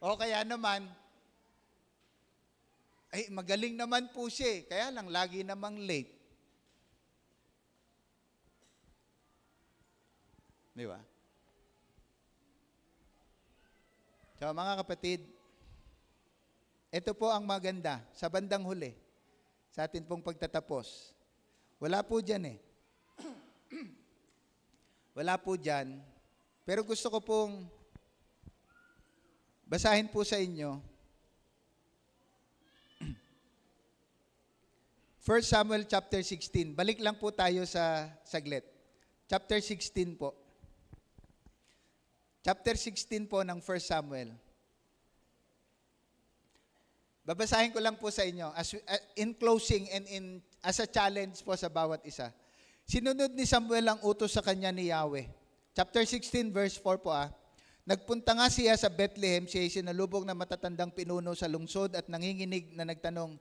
O kaya naman, magaling naman po siya Kaya lang, lagi namang late. Di ba? So, mga kapatid, ito po ang maganda sa bandang huli, sa atin pong pagtatapos. Wala po dyan Wala po dyan. Pero gusto ko pong basahin po sa inyo 1 Samuel chapter 16. Balik lang po tayo sa saglit. Chapter 16 po. Chapter 16 po ng 1 Samuel. Babasahin ko lang po sa inyo in closing and as a challenge po sa bawat isa. Sinunod ni Samuel ang utos sa kanya ni Yahweh. Chapter 16 verse 4 po Nagpunta nga siya sa Bethlehem, siya ay sinalubong na matatandang pinuno sa lungsod at nanginginig na nagtanong,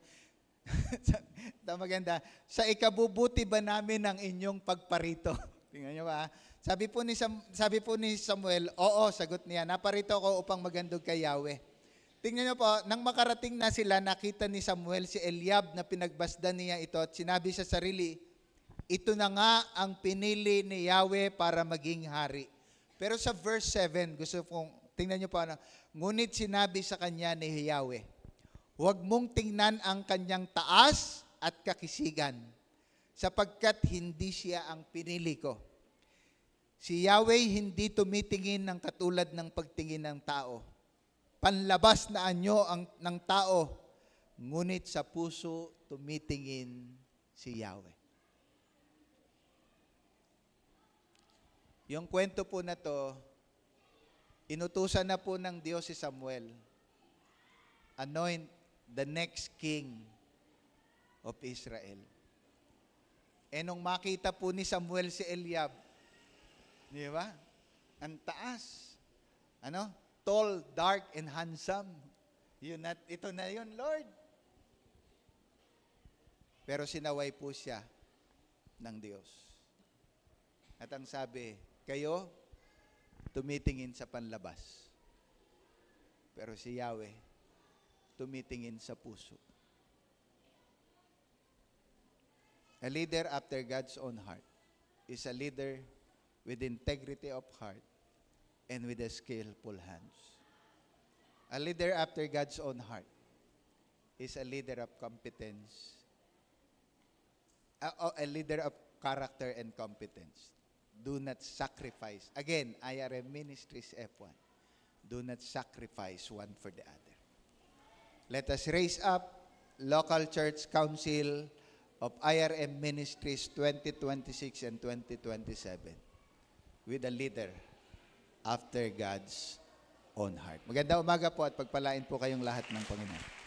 maganda, sa ikabubuti ba namin ang inyong pagparito? Tingnan niyo ba? Sabi po ni Samuel, oo, sagot niya, naparito ako upang magandog kay Yahweh. Tingnan niyo po, nang makarating na sila, nakita ni Samuel si Eliab na pinagbasdan niya ito at sinabi sa sarili, ito na nga ang pinili ni Yahweh para maging hari. Pero sa verse 7, gusto kong, tingnan niyo po, ngunit sinabi sa kanya ni Yahweh, huwag mong tingnan ang kanyang taas at kakisigan, sapagkat hindi siya ang pinili ko. Si Yahweh hindi tumitingin ng katulad ng pagtingin ng tao. Panlabas na anyo ng tao, ngunit sa puso tumitingin si Yahweh. Yung kwento po na to, inutusan na po ng Diyos si Samuel. Anoint the next king of Israel. Nung makita po ni Samuel si Eliab, di ba? Ang taas. Tall, dark, and handsome. Ito na yun, Lord. Pero sinaway po siya ng Diyos. At ang sabi, kayo, tumitingin sa panlabas. Pero si Yahweh, tumitingin sa puso. A leader after God's own heart is a leader with integrity of heart and with a skillful hands. A leader after God's own heart is a leader of competence, a leader of character and competence. Do not sacrifice. Again, IRM Ministries F1. Do not sacrifice one for the other. Let us raise up Local Church Council of IRM Ministries 2026 and 2027 with a leader after God's own heart. Magandang umaga po at pagpalain po kayong lahat ng Panginoon.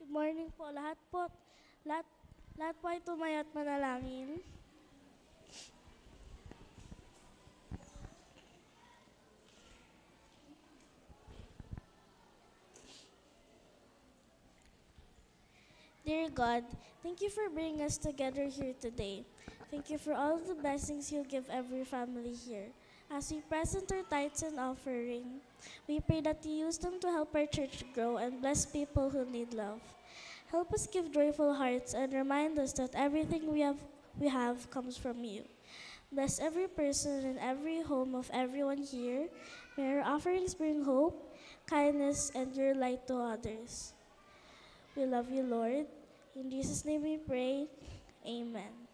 Good morning po. Lahat po ay tumayo at manalangin. Dear God, thank you for bringing us together here today. Thank you for all the blessings you give every family here. As we present our tithes and offering, we pray that you use them to help our church grow and bless people who need love. Help us give joyful hearts and remind us that everything we have comes from you. Bless every person and every home of everyone here. May our offerings bring hope, kindness, and your light to others. We love you, Lord. In Jesus' name we pray. Amen.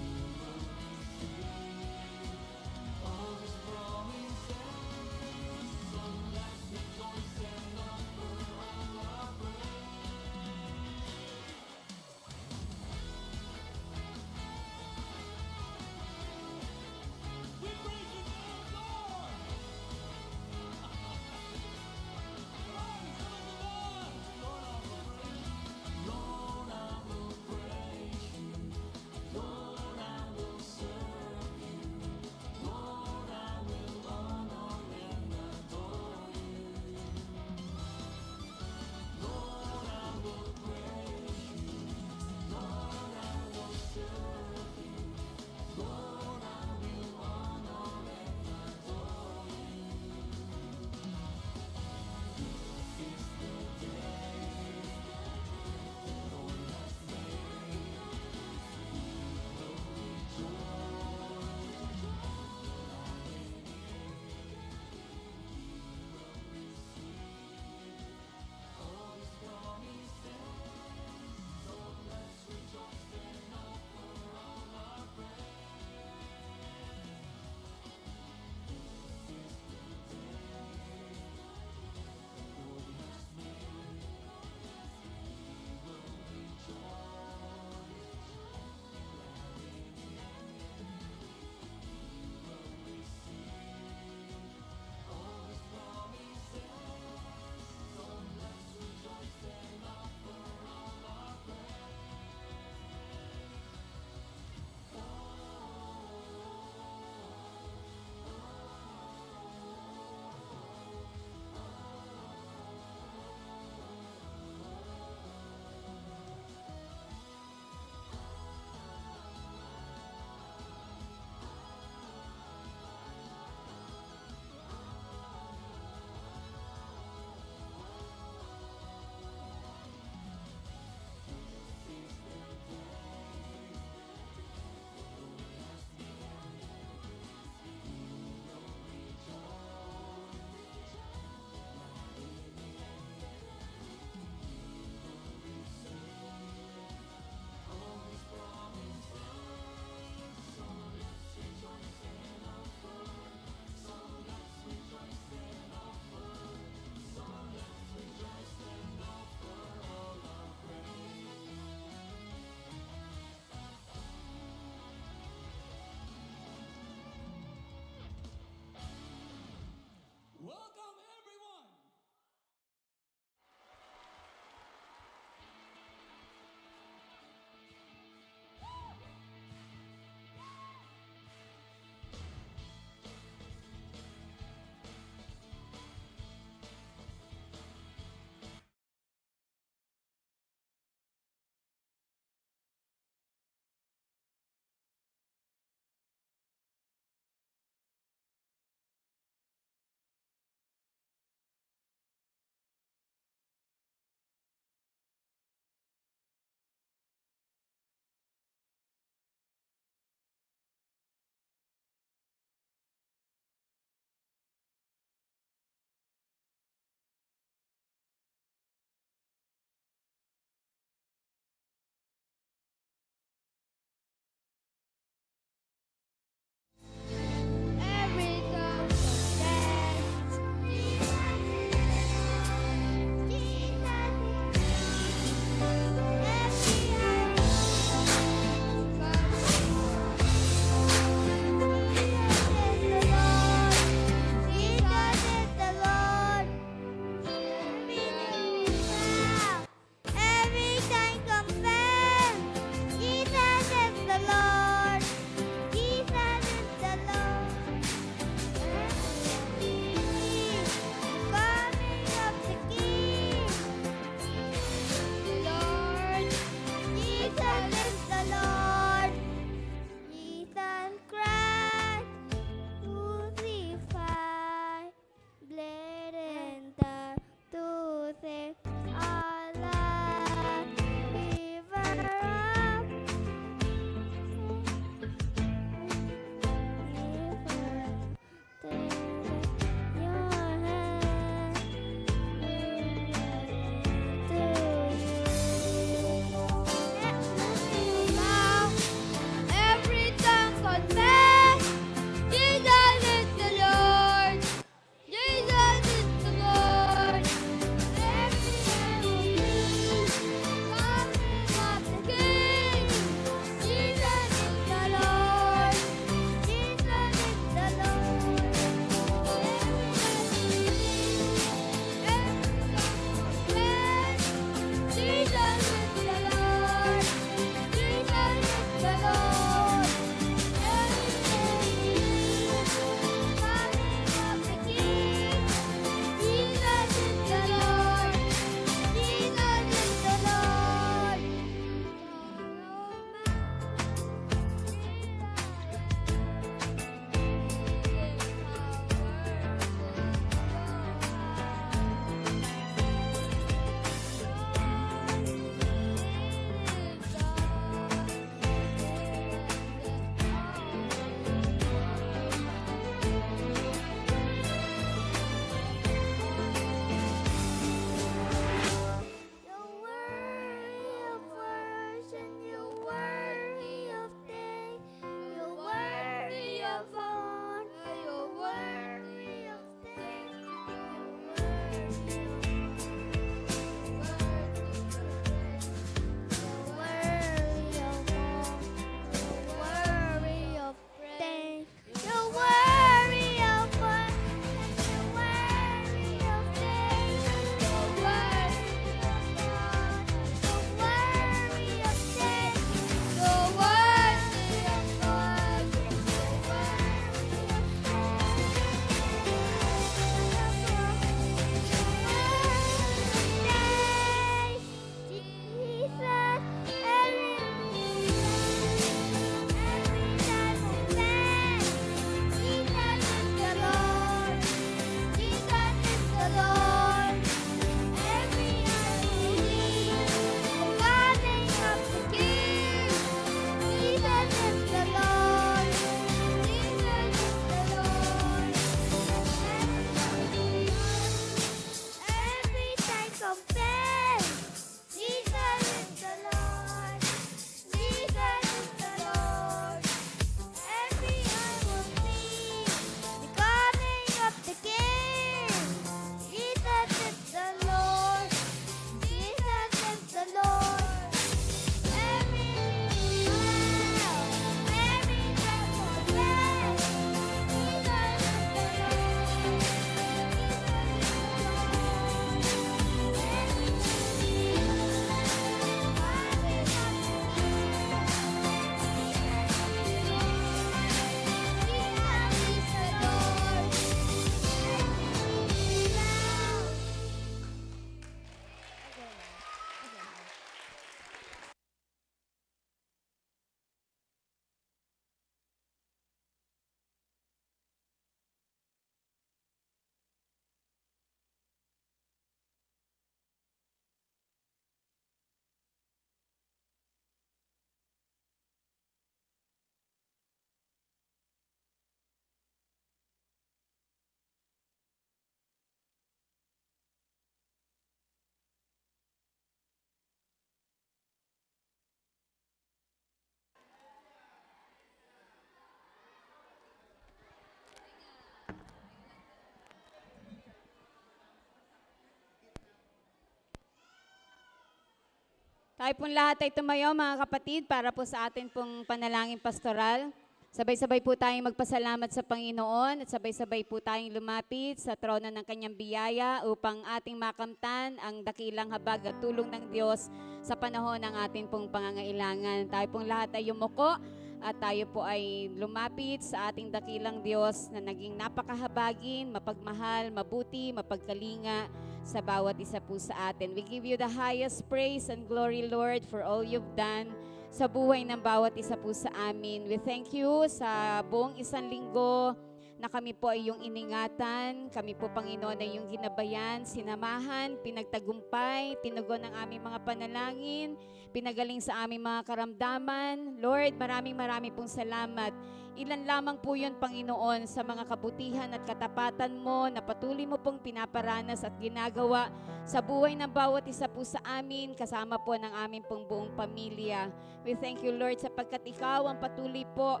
Tayo pong lahat ay tumayo mga kapatid para po sa atin pong panalangin pastoral. Sabay-sabay po tayong magpasalamat sa Panginoon at sabay-sabay po tayong lumapit sa trono ng kanyang biyaya upang ating makamtan ang dakilang habag at tulong ng Diyos sa panahon ng ating pong pangangailangan. Tayo pong lahat ay yumuko at tayo po ay lumapit sa ating dakilang Diyos na naging napakahabagin, mapagmahal, mabuti, mapagkalinga sa bawat isa po sa atin. We give you the highest praise and glory, Lord, for all you've done sa buhay ng bawat isa po sa amin. We thank you sa buong isang linggo na kami po ay yung iningatan, kami po, Panginoon, ay yung ginabayan, sinamahan, pinagtagumpay, tinugon ang aming mga panalangin, pinagaling sa aming mga karamdaman. Lord, maraming pong salamat. Ilan lamang po yun, Panginoon, sa mga kabutihan at katapatan mo na patuloy mo pong pinaparanas at ginagawa sa buhay ng bawat isa po sa amin, kasama po ng aming pong buong pamilya. We thank you, Lord, sapagkat ikaw ang patuloy po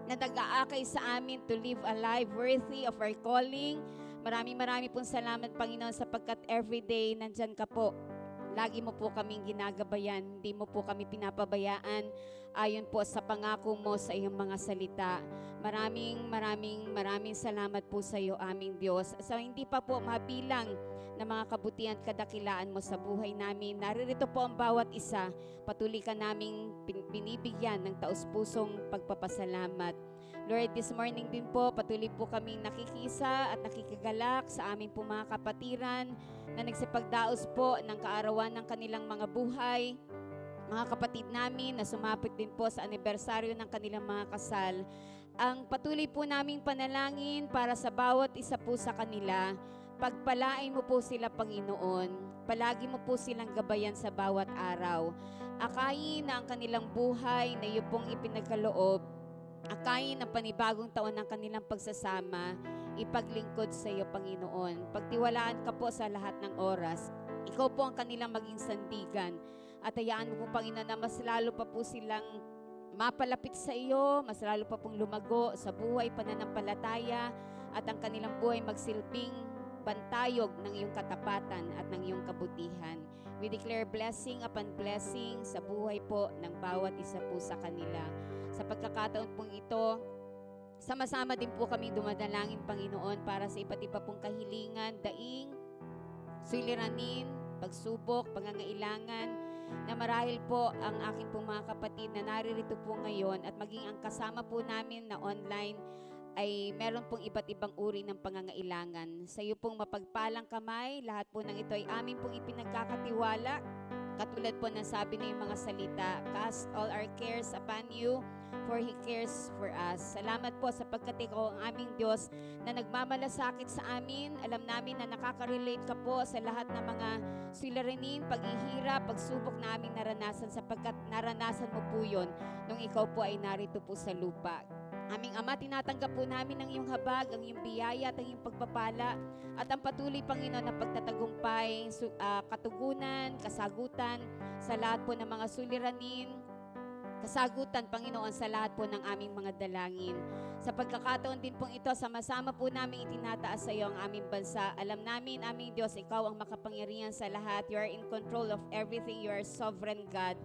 na nag-aakay sa amin to live a life worthy of our calling. Maraming pong salamat, Panginoon, sapagkat everyday nandyan ka po. Lagi mo po kaming ginagabayan, hindi mo po kami pinapabayaan ayon po sa pangako mo sa iyong mga salita. Maraming salamat po sa iyo, aming Diyos. So hindi pa po mabilang na mga kabutihan at kadakilaan mo sa buhay namin. Naririto po ang bawat isa. Patuloy ka naming binibigyan ng taus-pusong pagpapasalamat. Lord, this morning din po, patuloy po kaming nakikisa at nakikigalak sa aming po mga kapatiran na nagsipagdaos po ng kaarawan ng kanilang mga buhay. Mga kapatid namin na sumapit din po sa anibersaryo ng kanilang mga kasal. Ang patuloy po naming panalangin para sa bawat isa po sa kanila, pagpalain mo po sila, Panginoon. Palagi mo po silang gabayan sa bawat araw. Akayin na ang kanilang buhay na iyo pong ipinagkaloob. Akayin ang panibagong taon ng kanilang pagsasama. Ipaglingkod sa iyo, Panginoon. Pagtiwalaan ka po sa lahat ng oras. Ikaw po ang kanilang maging sandigan. At hayaan mo po, Panginoon, na mas lalo pa po silang mapalapit sa iyo, mas lalo pa pong lumago sa buhay pananampalataya at ang kanilang buhay magsilbing bantayog ng iyong katapatan at ng iyong kabutihan. We declare blessing upon blessing sa buhay po ng bawat isa po sa kanila. Sa pagkakataon pong ito, sama-sama din po kami dumadalangin, Panginoon, para sa iba't iba pong kahilingan, daing, suliranin, pagsubok, pangangailangan, na marahil po ang aking pong mga kapatid na naririto po ngayon at maging ang kasama po namin na online ay meron pong iba't ibang uri ng pangangailangan. Sa iyo pong mapagpalang kamay, lahat po ng ito ay amin pong ipinagkakatiwala. Katulad po ng sabi ng mga salita, cast all our cares upon you, for He cares for us. Salamat po sapagkat ikaw ang aming Diyos na nagmamalasakit sa amin. Alam namin na nakaka-relate ka po sa lahat ng mga suliranin, paghihirap, pagsubok na aming naranasan sapagkat naranasan mo po yun nung ikaw po ay narito po sa lupa. Aming Ama, tinatanggap po namin ang iyong habag, ang iyong biyaya at ang iyong pagpapala at ang patuloy, Panginoon, na pagtatagumpay, katugunan, kasagutan sa lahat po ng mga suliranin, kasagutan, Panginoon, sa lahat po ng aming mga dalangin. Sa pagkakataon din pong ito, sama-sama po namin itinataas sa iyo ang aming bansa. Alam namin, aming Diyos, ikaw ang makapangyarihan sa lahat. You are in control of everything. You are sovereign God.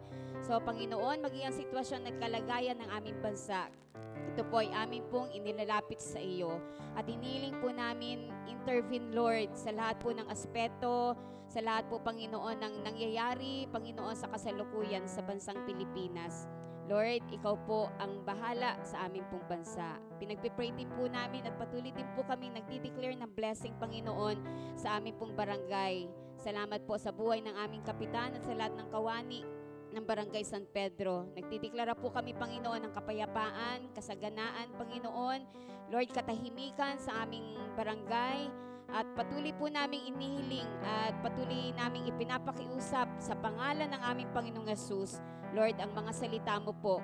So, Panginoon, maging ang sitwasyon at kalagayan ng aming bansa, ito po ay amin pong inilalapit sa iyo. At iniling po namin, intervene, Lord, sa lahat po ng aspeto, sa lahat po, Panginoon, ng nangyayari, Panginoon, sa kasalukuyan sa bansang Pilipinas. Lord, ikaw po ang bahala sa aming pong bansa. Pinagpipray din po namin at patuloy din po kami nagdi-declare ng blessing, Panginoon, sa aming pong barangay. Salamat po sa buhay ng aming kapitan at sa lahat ng kawani ng Barangay San Pedro. Nagdideklara po kami, Panginoon, ng kapayapaan, kasaganaan, Panginoon. Lord, katahimikan sa aming barangay. At patuloy po naming inihiling at patuloy naming ipinapakiusap sa pangalan ng aming Panginoong Yesus. Lord, ang mga salita mo po,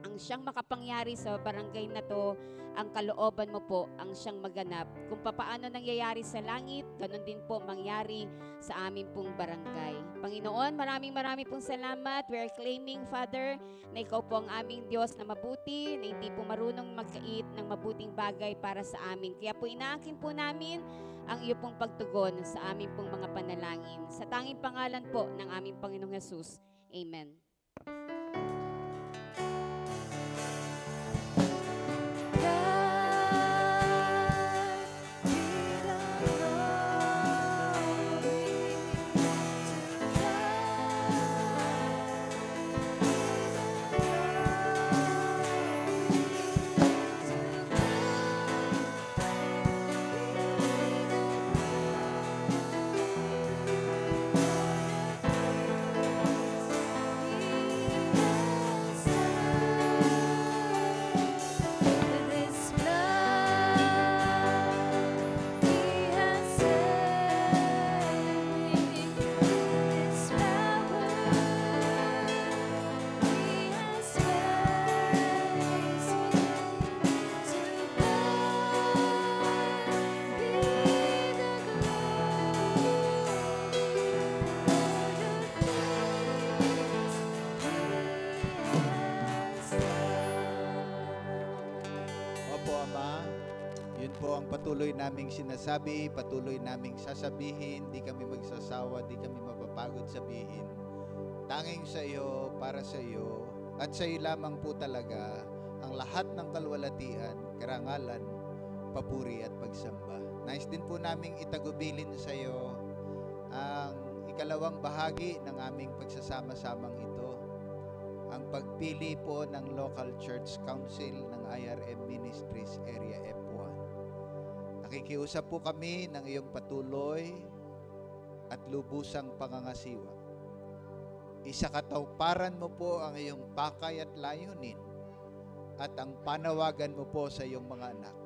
ang siyang makapangyari sa barangay na to, ang kalooban mo po, ang siyang maganap. Kung papaano nangyayari sa langit, ganun din po mangyari sa aming pong barangay. Panginoon, maraming pong salamat. We are claiming, Father, na ikaw po ang aming Diyos na mabuti, na hindi po marunong magkait ng mabuting bagay para sa amin. Kaya po inaangkin po namin ang iyo pong pagtugon sa aming pong mga panalangin. Sa tanging pangalan po ng aming Panginoong Yesus. Amen. Opo, Ama. Yun po ang patuloy naming sinasabi, patuloy naming sasabihin, di kami magsasawa, di kami mapapagod sabihin. Tanging sa iyo, para sa iyo, at sa iyo lamang po talaga ang lahat ng kalwalatian, karangalan, papuri at pagsamba. Nais din po naming itagubilin sa iyo ang ikalawang bahagi ng aming pagsasama-samang ito, ang pagpili po ng Local Church Council ng IRM Ministries Area F1. Nakikiusap po kami ng iyong patuloy at lubusang pangangasiwa. Isakatuparan mo po ang iyong pakay at layunin at ang panawagan mo po sa iyong mga anak.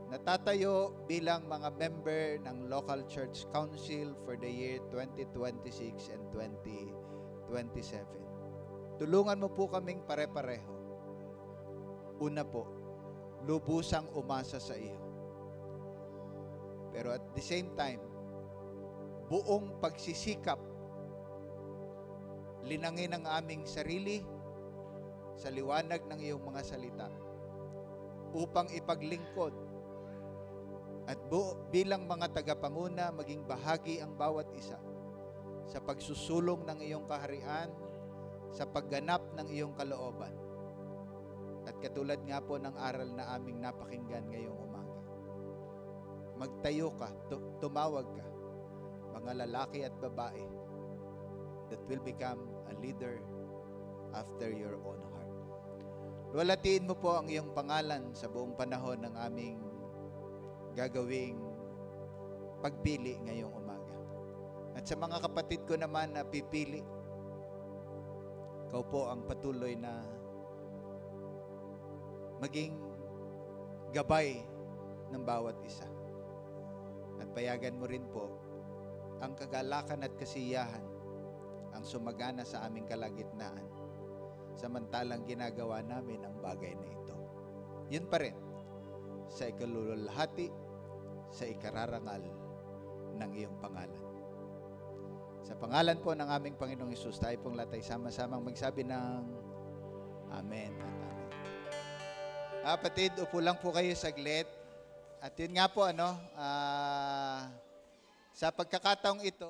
Natatayo bilang mga member ng Local Church Council for the year 2026 and 2027. Tulungan mo po kaming pare-pareho. Una po, lubusang umasa sa iyo. Pero at the same time, buong pagsisikap, linangin ang aming sarili sa liwanag ng iyong mga salita upang ipaglingkod at bilang mga tagapanguna maging bahagi ang bawat isa sa pagsusulong ng iyong kaharian, sa pagganap ng iyong kalooban. At katulad nga po ng aral na aming napakinggan ngayong umaga, magtayo ka, tumawag ka, mga lalaki at babae that will become a leader after your own heart. Luwalhatiin mo po ang iyong pangalan sa buong panahon ng aming gagawing pagpili ngayong umaga. At sa mga kapatid ko naman na pipili, ikaw po ang patuloy na maging gabay ng bawat isa. At payagan mo rin po ang kagalakan at kasiyahan ang sumagana sa aming kalagitnaan samantalang ginagawa namin ang bagay na ito. Yun pa rin, sa ikalululhati, sa ikararangal ng iyong pangalan. Sa pangalan po ng aming Panginoong Hesus, tayo pong latay sama-samang magsabi ng Amen at Amen. Kapatid, upo lang po kayo saglit. At yun nga po, sa pagkakataong ito,